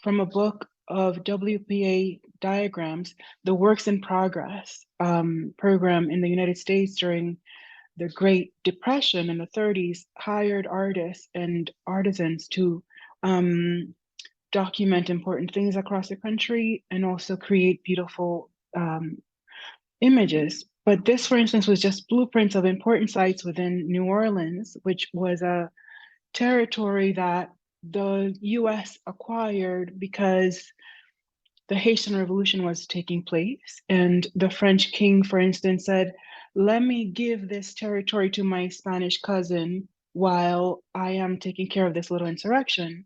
a book of WPA diagrams, the Works in Progress program in the United States during the Great Depression in the 30s hired artists and artisans to document important things across the country and also create beautiful images. But this, for instance, was just blueprints of important sites within New Orleans, which was a territory that the US acquired because the Haitian Revolution was taking place. And the French king, for instance, said, let me give this territory to my Spanish cousin while I am taking care of this little insurrection.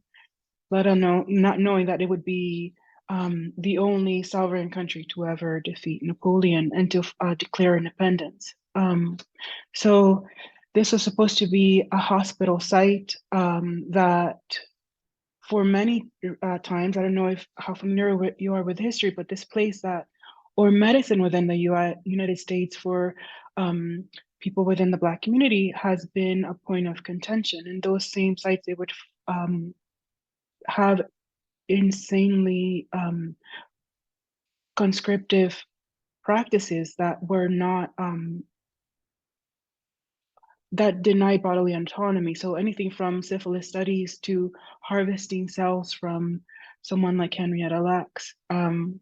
Let alone not knowing that it would be the only sovereign country to ever defeat Napoleon and to declare independence. So this was supposed to be a hospital site that for many times, I don't know how familiar you are with history, but this place or medicine within the United States for people within the Black community has been a point of contention. And those same sites, they would have insanely conscriptive practices that were not that deny bodily autonomy. So anything from syphilis studies to harvesting cells from someone like Henrietta Lacks, and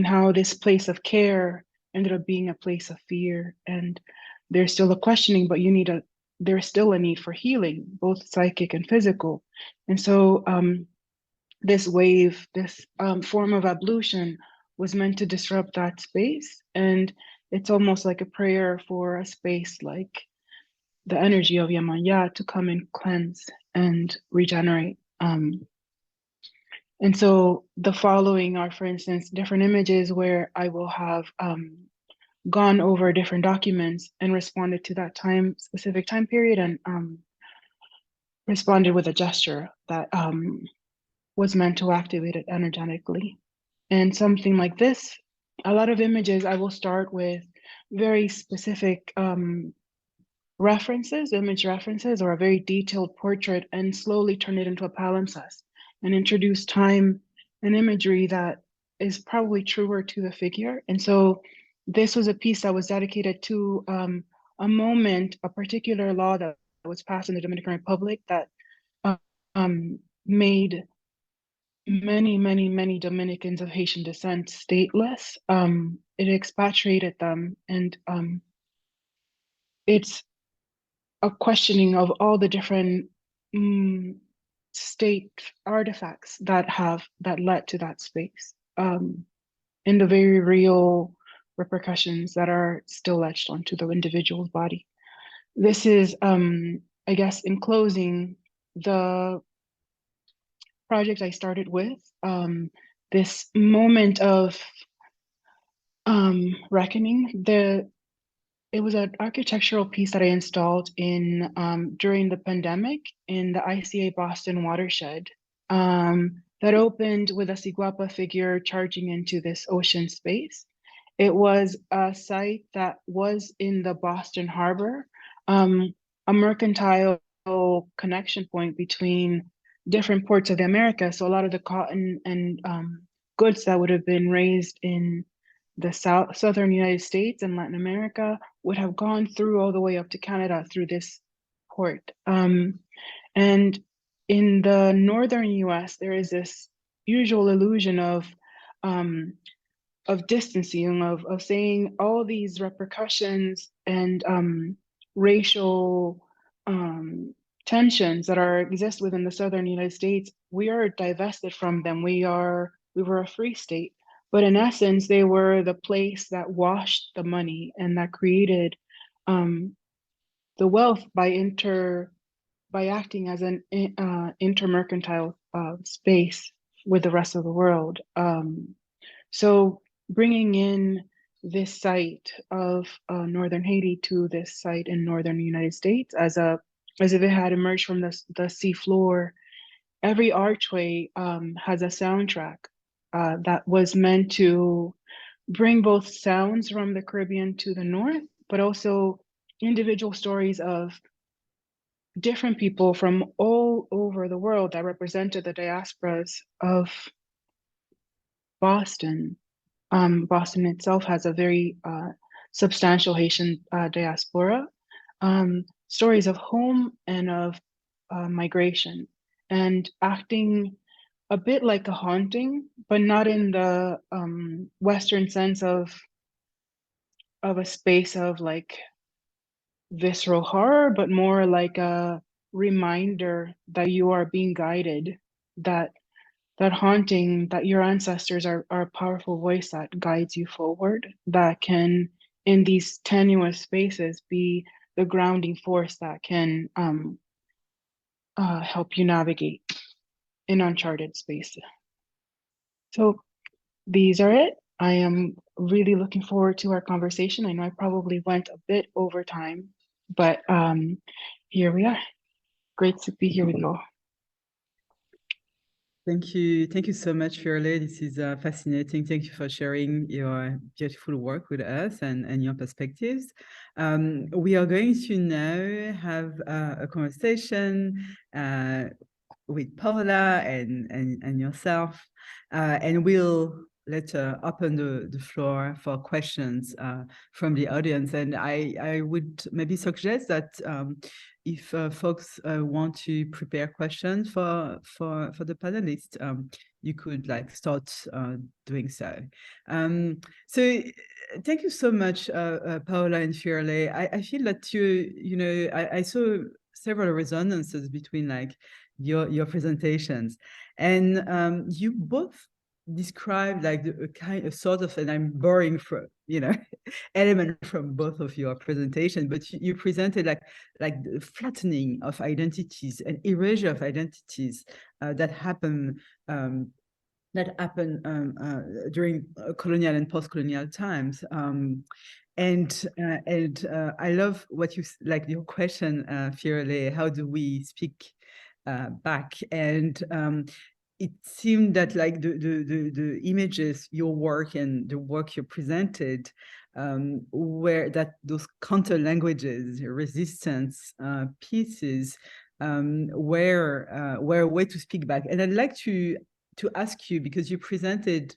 how this place of care ended up being a place of fear. And there's still a questioning, but there's still a need for healing, both psychic and physical. And so this wave, this form of ablution was meant to disrupt that space. And it's almost like a prayer for a space like the energy of Yamanya to come and cleanse and regenerate. And so the following are, for instance, different images where I will have gone over different documents and responded to that specific time period, and responded with a gesture that was meant to activate it energetically. And something like this, a lot of images, I will start with very specific image references, or a very detailed portrait, and slowly turn it into a palimpsest and introduce time and imagery that is probably truer to the figure. And so this was a piece that was dedicated to a moment, a particular law that was passed in the Dominican Republic that made many Dominicans of Haitian descent stateless. It expatriated them, and it's a questioning of all the different state artifacts that led to that space, and the very real repercussions that are still etched onto the individual's body. This is, I guess, in closing, the project I started with, this moment of reckoning. It was an architectural piece that I installed in during the pandemic in the ICA Boston watershed, that opened with a Siguapa figure charging into this ocean space. It was a site that was in the Boston Harbor, a mercantile connection point between different ports of the Americas. So a lot of the cotton and goods that would have been raised in the southern United States and Latin America would have gone through all the way up to Canada through this port. And in the northern US, there is this usual illusion of distancing, of saying all these repercussions and racial tensions that exist within the southern United States, we are divested from them. We were a free state. But in essence, they were the place that washed the money and that created the wealth by acting as an intermercantile space with the rest of the world. So bringing in this site of northern Haiti to this site in northern United States as if it had emerged from the sea floor. Every archway has a soundtrack that was meant to bring both sounds from the Caribbean to the north, but also individual stories of different people from all over the world that represented the diasporas of Boston. Boston itself has a very substantial Haitian diaspora. Stories of home and of migration, and acting a bit like a haunting, but not in the Western sense of a space of like visceral horror, but more like a reminder that you are being guided, that haunting, that your ancestors are a powerful voice that guides you forward, that can, in these tenuous spaces, be the grounding force that can help you navigate in uncharted spaces. So these are it. I am really looking forward to our conversation. I know I probably went a bit over time, but here we are. Great to be here with you all. Thank you so much, Firelei. This is fascinating. Thank you for sharing your beautiful work with us and your perspectives. We are going to now have a conversation with Paula and yourself, and we'll let's open the floor for questions from the audience. And I would maybe suggest that if folks want to prepare questions for the panelists, you could like start doing so. So thank you so much, Paula and Firelei. I feel that you know, I saw several resonances between like your presentations, and you both describe like a sort of, and I'm borrowing from, you know, element from both of your presentation, but you presented like the flattening of identities and erasure of identities that happen during colonial and post-colonial times. And I love what you, like your question, Firelei, how do we speak back? And it seemed that like the images, your work and the work you presented, were that those counter languages, resistance pieces, were a way to speak back. And I'd like to ask you, because you presented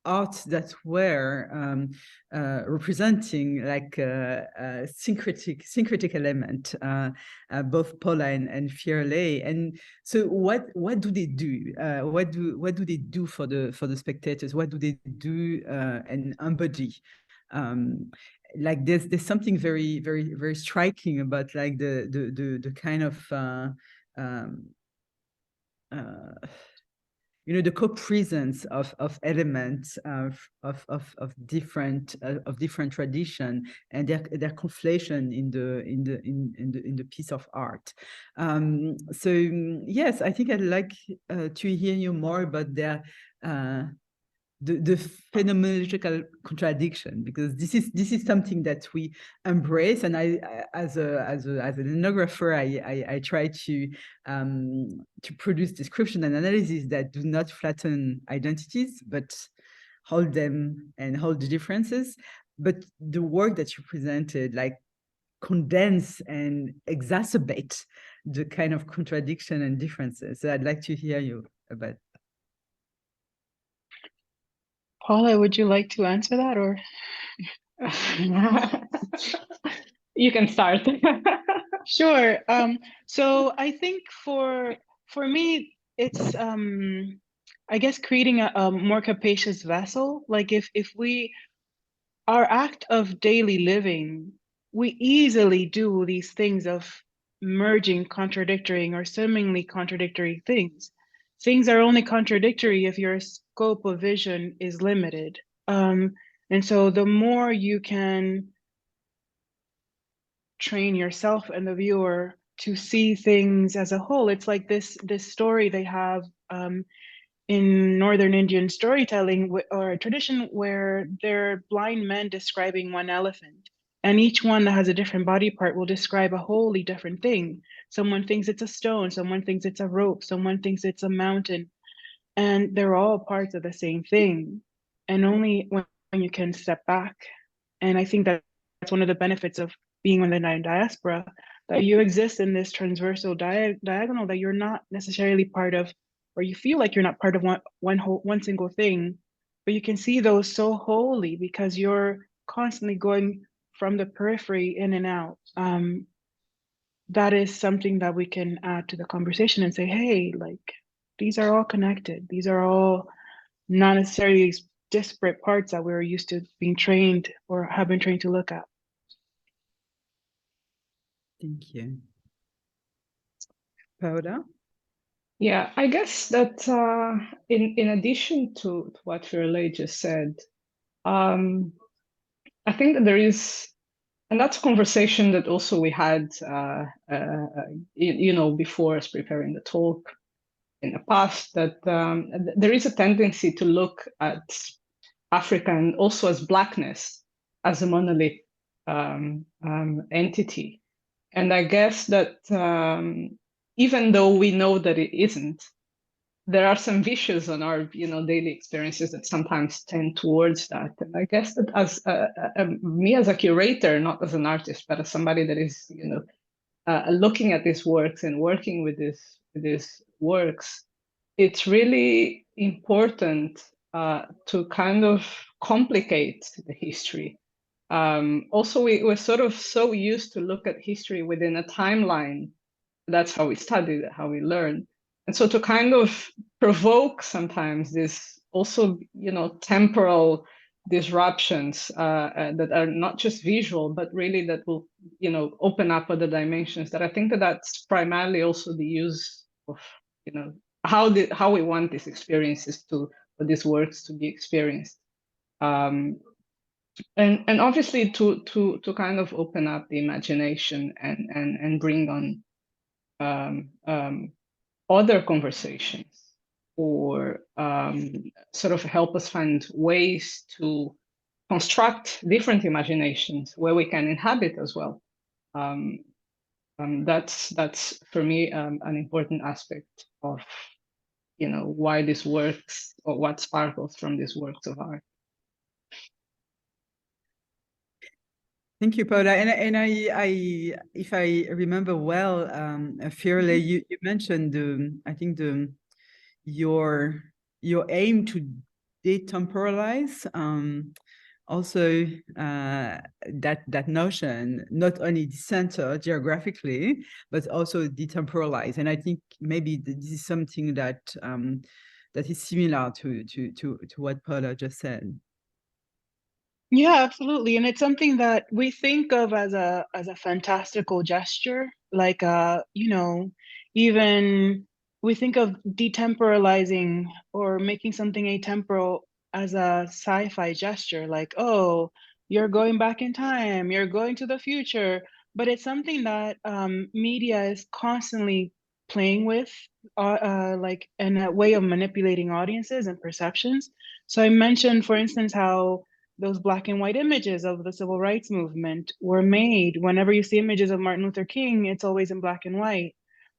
art that were representing like a syncretic element, both Paula and Firelei. And so what do they do? What do they do for the spectators? What do they do and embody? Like there's something very, very, very striking about like the kind of you know, the co-presence of elements of different tradition and their conflation in the piece of art. So yes, I think I'd like to hear you more about their the phenomenological contradiction, because this is something that we embrace, and I as an ethnographer, I try to produce description and analysis that do not flatten identities but hold them and hold the differences. But the work that you presented like condense and exacerbate the kind of contradiction and differences. So I'd like to hear you about. Paula, would you like to answer that, or? You can start. Sure. So I think for me, it's I guess creating a more capacious vessel. Like if our act of daily living, we easily do these things of merging contradictory or seemingly contradictory things. Things are only contradictory if your scope of vision is limited. And so the more you can train yourself and the viewer to see things as a whole, it's like this story they have in Northern Indian storytelling or a tradition where they're blind men describing one elephant, and each one that has a different body part will describe a wholly different thing. Someone thinks it's a stone, someone thinks it's a rope, someone thinks it's a mountain, and they're all parts of the same thing. And only when you can step back, and I think that's one of the benefits of being in the diaspora, that you exist in this transversal diagonal, that you're not necessarily part of, or you feel like you're not part of one single thing, but you can see those so wholly because you're constantly going from the periphery in and out. That is something that we can add to the conversation and say, hey, like, these are all connected. These are all not necessarily these disparate parts that we're used to being trained or have been trained to look at. Thank you. Paula? Yeah, I guess that in addition to what Firelei just said, I think that there is, and that's a conversation that also we had, you know, before us preparing the talk in the past, that there is a tendency to look at Africa and also as Blackness as a monolith entity. And I guess that even though we know that it isn't, there are some vicious on our, you know, daily experiences that sometimes tend towards that. And I guess that as me as a curator, not as an artist, but as somebody that is, you know, looking at these works and working with this these works, it's really important to kind of complicate the history. Also, we're sort of so used to look at history within a timeline. That's how we studied it, how we learn. And so to kind of provoke sometimes this also, temporal disruptions that are not just visual, but really that will, open up other dimensions, that I think that's primarily also the use of, how we want these experiences for these works to be experienced. And obviously to kind of open up the imagination and bring on other conversations, or sort of help us find ways to construct different imaginations where we can inhabit as well. That's for me an important aspect of why this works, or what sparkles from these works of art. Thank you, Paula. And I if I remember well, Firelei, you mentioned I think your aim to detemporalize, also that notion, not only decenter geographically, but also detemporalize. And I think maybe this is something that that is similar to what Paula just said. Yeah, absolutely. And it's something that we think of as a fantastical gesture, like even we think of detemporalizing or making something atemporal as a sci-fi gesture, like, oh, you're going back in time, you're going to the future. But it's something that media is constantly playing with, like in a way of manipulating audiences and perceptions. So I mentioned, for instance, how those black and white images of the civil rights movement were made. Whenever you see images of Martin Luther King, it's always in black and white.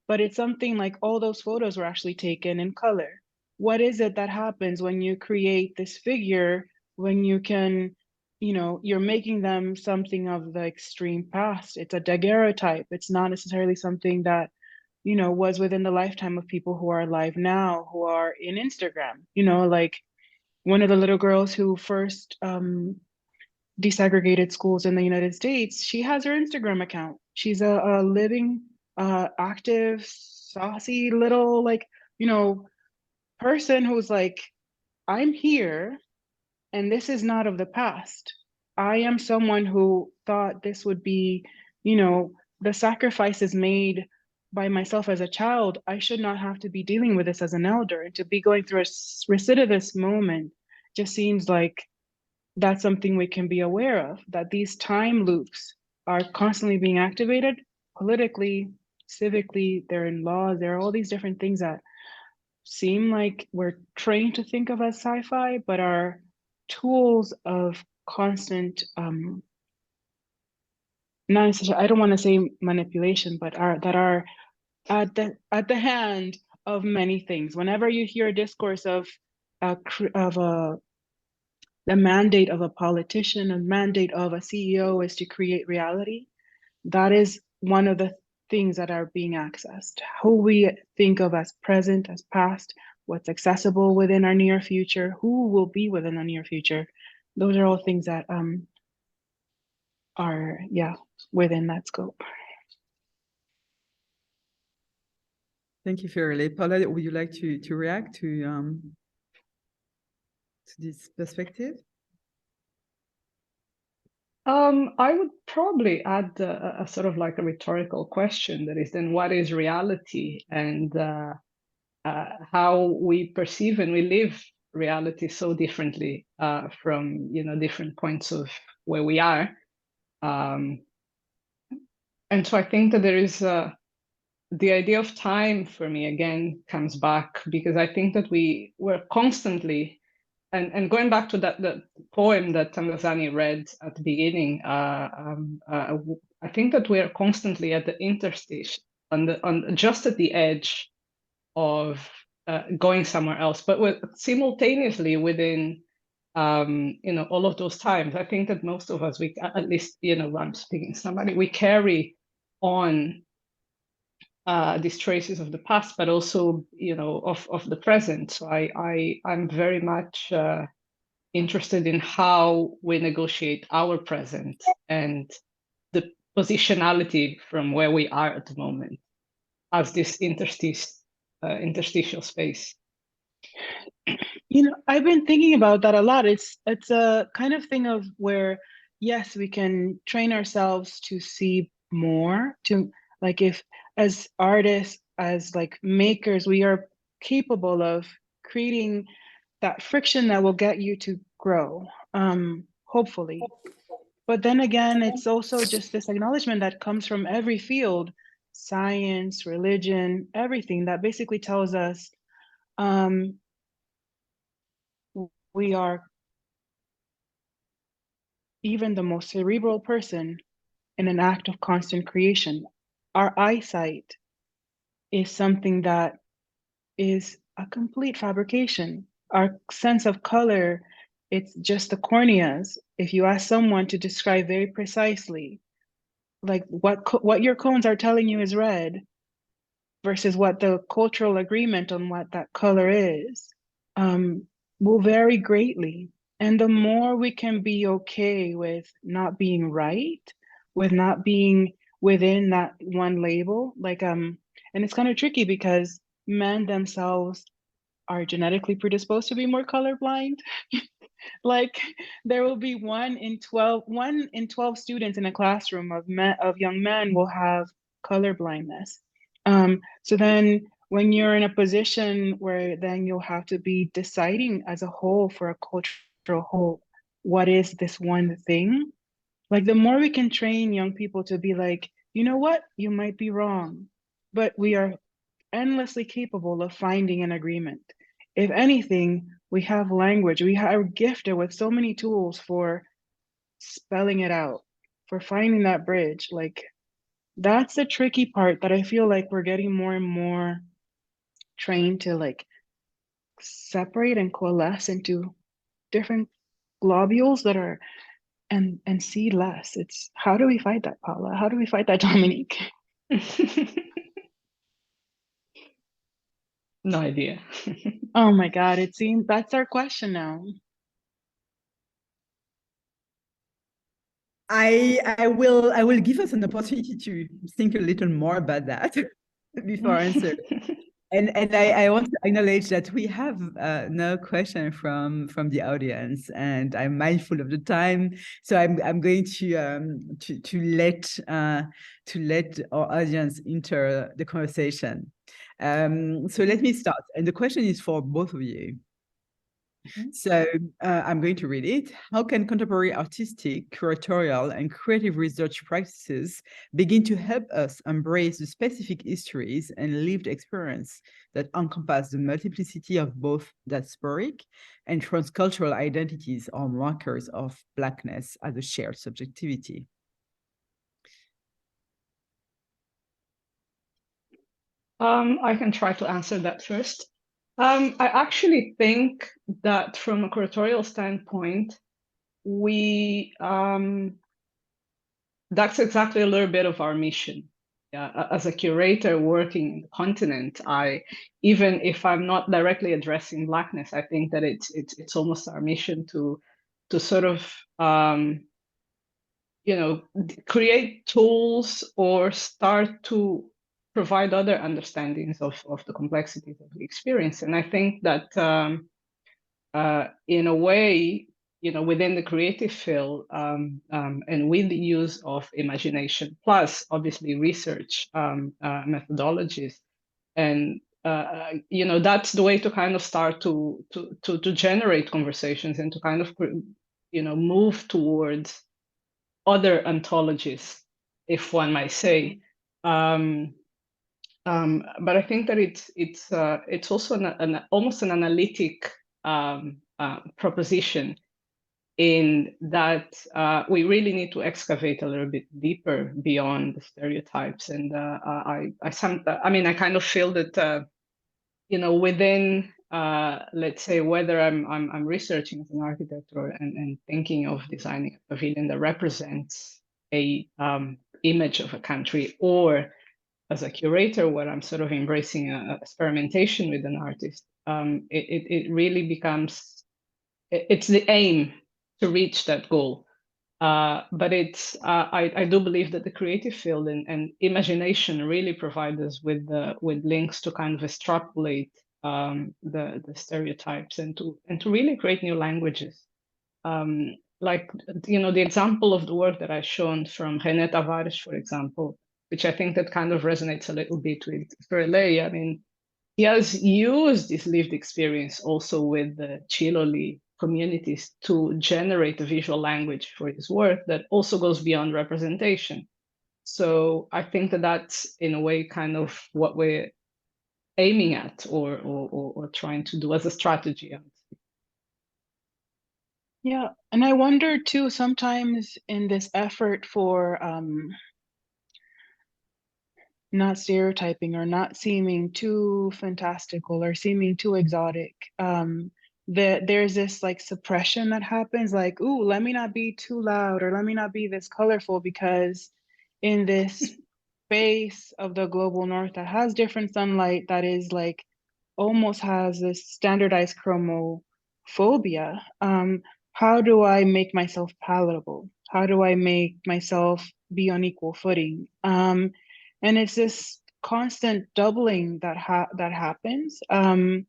But it's something like all those photos were actually taken in color. What is it that happens when you create this figure, when you can, you're making them something of the extreme past? It's a daguerreotype. It's not necessarily something that, was within the lifetime of people who are alive now, who are in Instagram, like one of the little girls who first desegregated schools in the United States, she has her Instagram account. She's a living, active, saucy little, like, person who's like, I'm here and this is not of the past. I am someone who thought this would be, the sacrifices made by myself as a child. I should not have to be dealing with this as an elder, and to be going through a recidivist moment just seems like that's something we can be aware of, that these time loops are constantly being activated politically, civically. They're in laws. There are all these different things that seem like we're trained to think of as sci-fi, but are tools of constant, not necessarily, I don't want to say manipulation, but that are at the hand of many things. Whenever you hear a discourse of the mandate of a politician, a mandate of a CEO is to create reality, that is one of the things that are being accessed. Who we think of as present, as past, what's accessible within our near future, who will be within the near future. Those are all things that are, within that scope. Thank you, Firelei. Paula, would you like to react to this perspective? I would probably add a sort of like a rhetorical question, that is, then what is reality, and how we perceive and we live reality so differently from different points of where we are. And so I think that there is the idea of time for me again comes back, because I think that we're constantly, and going back to the poem that Tanzani read at the beginning, I think that we are constantly at the interstation, on just at the edge of going somewhere else, but simultaneously within all of those times. I think that most of us, we, at least I'm speaking to somebody, we carry on these traces of the past, but also, of the present. So I'm very much interested in how we negotiate our present and the positionality from where we are at the moment as this interstitial space. I've been thinking about that a lot. It's a kind of thing of where, yes, we can train ourselves to see more, to like, if as artists, as like makers, we are capable of creating that friction that will get you to grow, hopefully. But then again, it's also just this acknowledgement that comes from every field, science, religion, everything, that basically tells us we are, even the most cerebral person, in an act of constant creation. Our eyesight is something that is a complete fabrication. Our sense of color, it's just the corneas. If you ask someone to describe very precisely, like what your cones are telling you is red versus what the cultural agreement on what that color is, will vary greatly. And the more we can be okay with not being right, with not being within that one label, like, and it's kind of tricky because men themselves are genetically predisposed to be more colorblind. Like, there will be 1 in 12 students in a classroom of young men will have color blindness. So then when you're in a position where then you'll have to be deciding as a whole, for a cultural whole, what is this one thing? Like, the more we can train young people to be like, you know what, you might be wrong, but we are endlessly capable of finding an agreement. If anything, we have language. We are gifted with so many tools for spelling it out, for finding that bridge. Like, that's the tricky part that I feel like we're getting more and more trained to, like, separate and coalesce into different globules that are, and see less. It's, how do we fight that, Paula? How do we fight that, Dominique? No idea. Oh my God, it seems that's our question now. I will give us an opportunity to think a little more about that before answering. And I want to acknowledge that we have no question from the audience, and I'm mindful of the time, so I'm going to let our audience enter the conversation. So let me start, and the question is for both of you. So I'm going to read it. How can contemporary artistic, curatorial, and creative research practices begin to help us embrace the specific histories and lived experience that encompass the multiplicity of both diasporic and transcultural identities or markers of Blackness as a shared subjectivity? I can try to answer that first. I actually think that from a curatorial standpoint, that's exactly a little bit of our mission. As a curator working in the continent, even if I'm not directly addressing Blackness, I think that it's almost our mission to sort of create tools or start to provide other understandings of the complexities of the experience. And I think that in a way, within the creative field, and with the use of imagination, plus obviously research methodologies, and that's the way to kind of start to generate conversations and to kind of move towards other ontologies, if one might say. But I think that it's also almost an analytic proposition, in that we really need to excavate a little bit deeper beyond the stereotypes. And I kind of feel that within let's say, whether I'm researching as an architect and thinking of designing a pavilion that represents a image of a country, or as a curator, where I'm sort of embracing a experimentation with an artist, it really becomes, it's the aim to reach that goal. But it's I do believe that the creative field and imagination really provide us with links to kind of extrapolate the stereotypes and to really create new languages. Like, the example of the work that I've shown from René Tavares, for example, which I think that kind of resonates a little bit with Firelei. I mean, he has used this lived experience also with the Chiloli communities to generate a visual language for his work that also goes beyond representation. So I think that that's, in a way, kind of what we're aiming at or trying to do as a strategy. Yeah, and I wonder too, sometimes in this effort for not stereotyping or not seeming too fantastical or seeming too exotic, there's this like suppression that happens, like, ooh, let me not be too loud or let me not be this colorful, because in this space of the global north that has different sunlight, that is like almost has this standardized chromophobia, how do I make myself palatable? How do I make myself be on equal footing? And it's this constant doubling that happens, and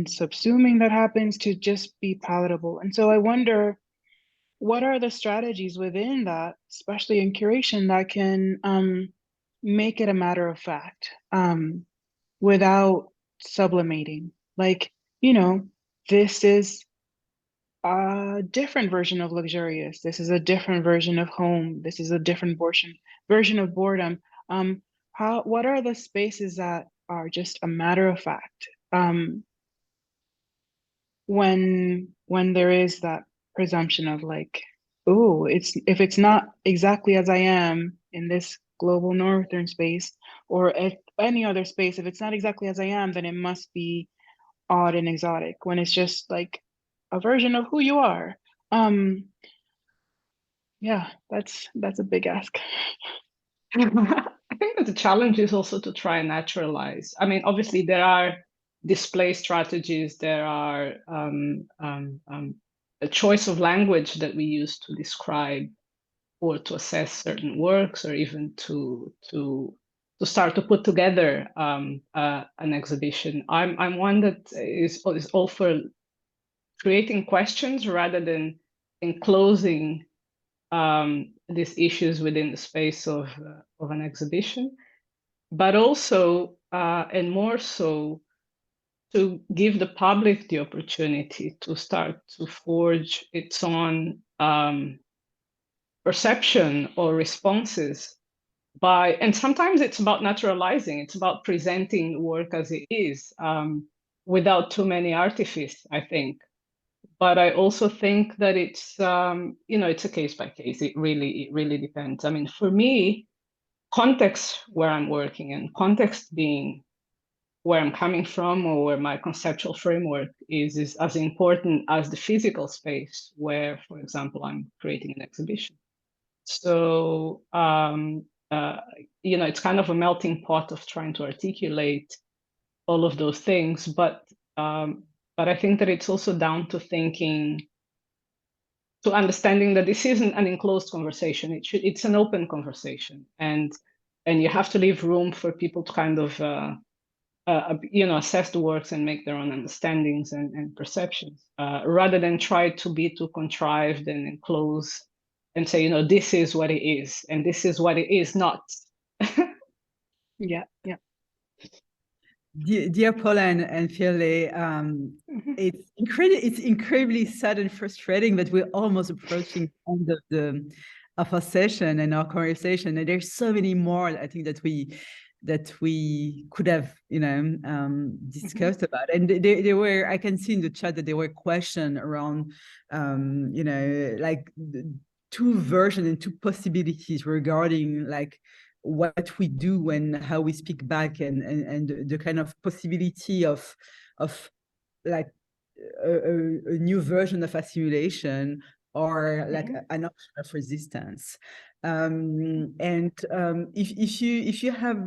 subsuming that happens to just be palatable. And so I wonder, what are the strategies within that, especially in curation, that can make it a matter of fact, without sublimating? Like, this is a different version of luxurious. This is a different version of home. This is a different version of boredom. What are the spaces that are just a matter of fact, when there is that presumption of like, oh, if it's not exactly as I am in this global northern space or any other space, if it's not exactly as I am, then it must be odd and exotic, when it's just like a version of who you are. Yeah, that's a big ask. I think that the challenge is also to try and naturalize. I mean, obviously there are display strategies, there are a choice of language that we use to describe or to assess certain works, or even to start to put together an exhibition. I'm one that is all for creating questions rather than enclosing these issues within the space of an exhibition, but also and more so to give the public the opportunity to start to forge its own perception or responses by, and sometimes it's about naturalizing, it's about presenting work as it is, without too many artifice, I think. But I also think that it's it's a case by case. It really depends. I mean, for me, context where I'm working, and context being where I'm coming from or where my conceptual framework is as important as the physical space where, for example, I'm creating an exhibition. So it's kind of a melting pot of trying to articulate all of those things, but I think that it's also down to understanding that this isn't an enclosed conversation. It's an open conversation, and you have to leave room for people to kind of assess the works and make their own understandings and perceptions, rather than try to be too contrived and enclose and say, this is what it is and this is what it is not. Yeah. Dear Paula and Firelei, it's incredibly sad and frustrating that we're almost approaching the end of our session and our conversation, and there's so many more I think that we could have discussed about. And there were, I can see in the chat that there were questions around like two versions and two possibilities regarding like what we do and how we speak back, and the kind of possibility of like a new version of assimilation, or like an option of resistance. If you have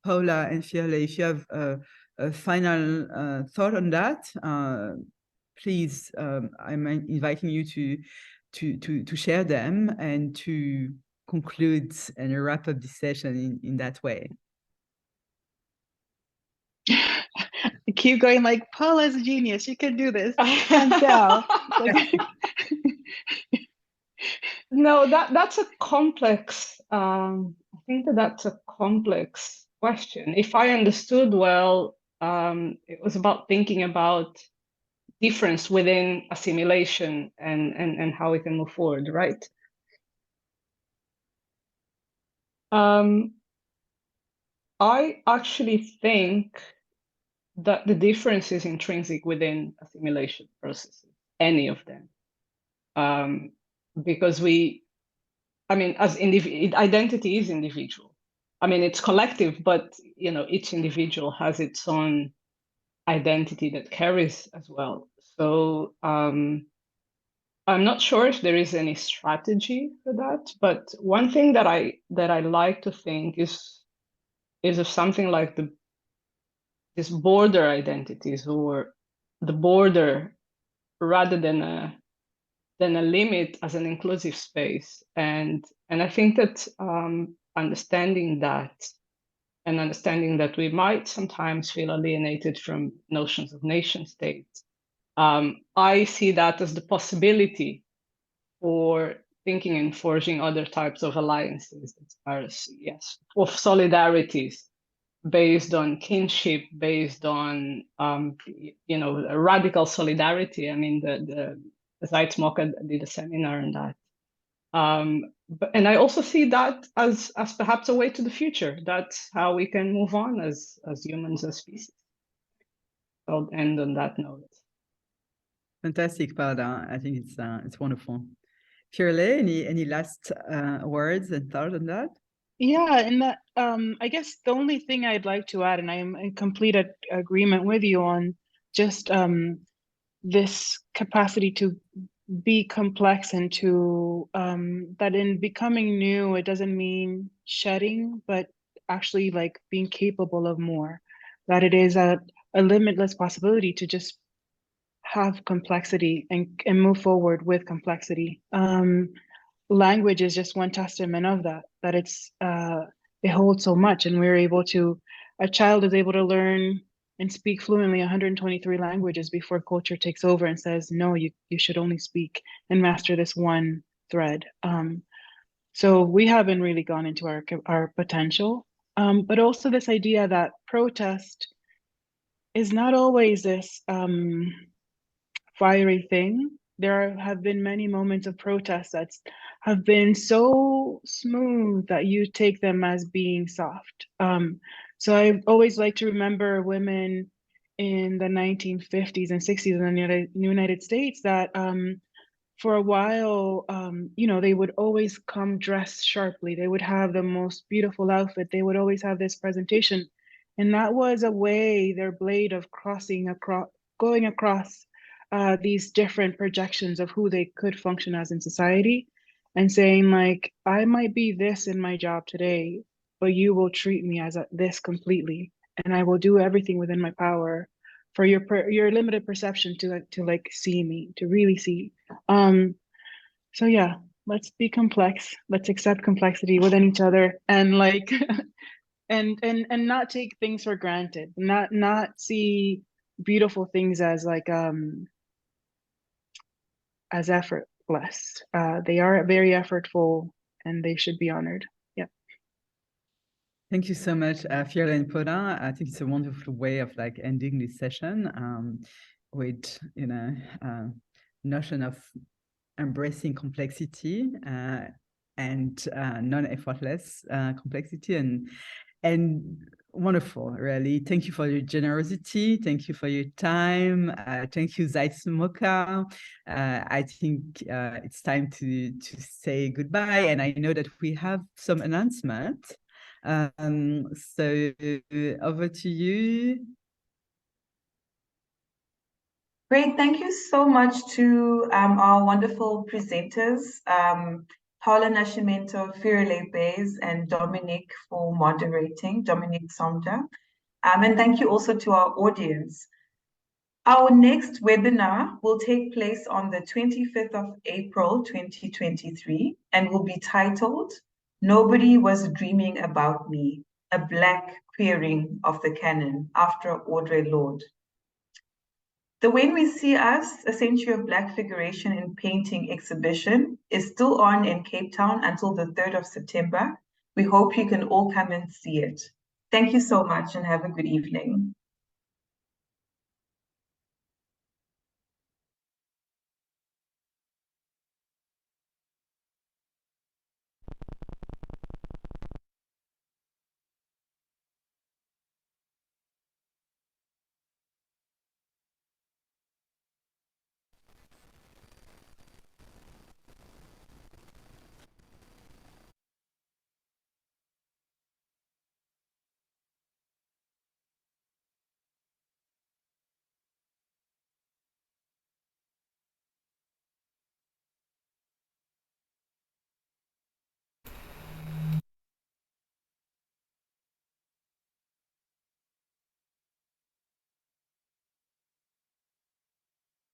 Paula and Firelei, if you have a final thought on that, please, I'm inviting you to share them and to conclude and wrap up this session in that way. Keep going, like, Paula's a genius. You can do this. Hands down. No, that's a complex. I think that's a complex question. If I understood well, it was about thinking about difference within assimilation and how we can move forward, right? I actually think that the difference is intrinsic within assimilation processes, any of them. Because as identity is individual. I mean, it's collective, but each individual has its own identity that carries as well. So I'm not sure if there is any strategy for that, but one thing that I like to think is of something like this border identities, or the border rather than a limit as an inclusive space. And I think that understanding that, and understanding that we might sometimes feel alienated from notions of nation states, I see that as the possibility for thinking and forging other types of alliances, of solidarities based on kinship, based on a radical solidarity. I mean, the Zeitz MOCAA did a seminar on that. And I also see that as perhaps a way to the future. That's how we can move on as humans, as species. I'll end on that note. Fantastic, Paula. I think it's wonderful. Firelei, any last words and thoughts on that? Yeah, and that I guess the only thing I'd like to add, and I am in complete agreement with you on just this capacity to be complex, and to that in becoming new, it doesn't mean shedding, but actually like being capable of more. That it is a limitless possibility to just have complexity and move forward with complexity. Language is just one testament of that it's it holds so much, and a child is able to learn and speak fluently 123 languages before culture takes over and says, no, you should only speak and master this one thread. So we haven't really gone into our potential, but also this idea that protest is not always this fiery thing. There have been many moments of protest that have been so smooth that you take them as being soft. So I always like to remember women in the 1950s and 60s in the United States that for a while, they would always come dressed sharply. They would have the most beautiful outfit. They would always have this presentation. And that was a way, their blade of going across these different projections of who they could function as in society, and saying, like, I might be this in my job today, but you will treat me as this completely, and I will do everything within my power for your limited perception to like see me, to really see. So yeah, let's be complex. Let's accept complexity within each other, and like and not take things for granted. Not see beautiful things as like as effortless. They are very effortful, and they should be honored. Yeah. Thank you so much, Firelei and Paula. I think it's a wonderful way of like ending this session with notion of embracing complexity and non-effortless complexity, and wonderful, really. Thank you for your generosity. Thank you for your time. Thank you, Zeitz MOCAA. I think it's time to say goodbye, and I know that we have some announcements. So over to you. Great, thank you so much to our wonderful presenters, Paula, Nascimento, Firelei Báez, and Dominique for moderating, Dominique Somda. And thank you also to our audience. Our next webinar will take place on the 25th of April, 2023, and will be titled, Nobody Was Dreaming About Me, a Black Queering of the Canon, after Audre Lorde. The When We See Us, a Century of Black Figuration in Painting exhibition is still on in Cape Town until the 3rd of September. We hope you can all come and see it. Thank you so much and have a good evening.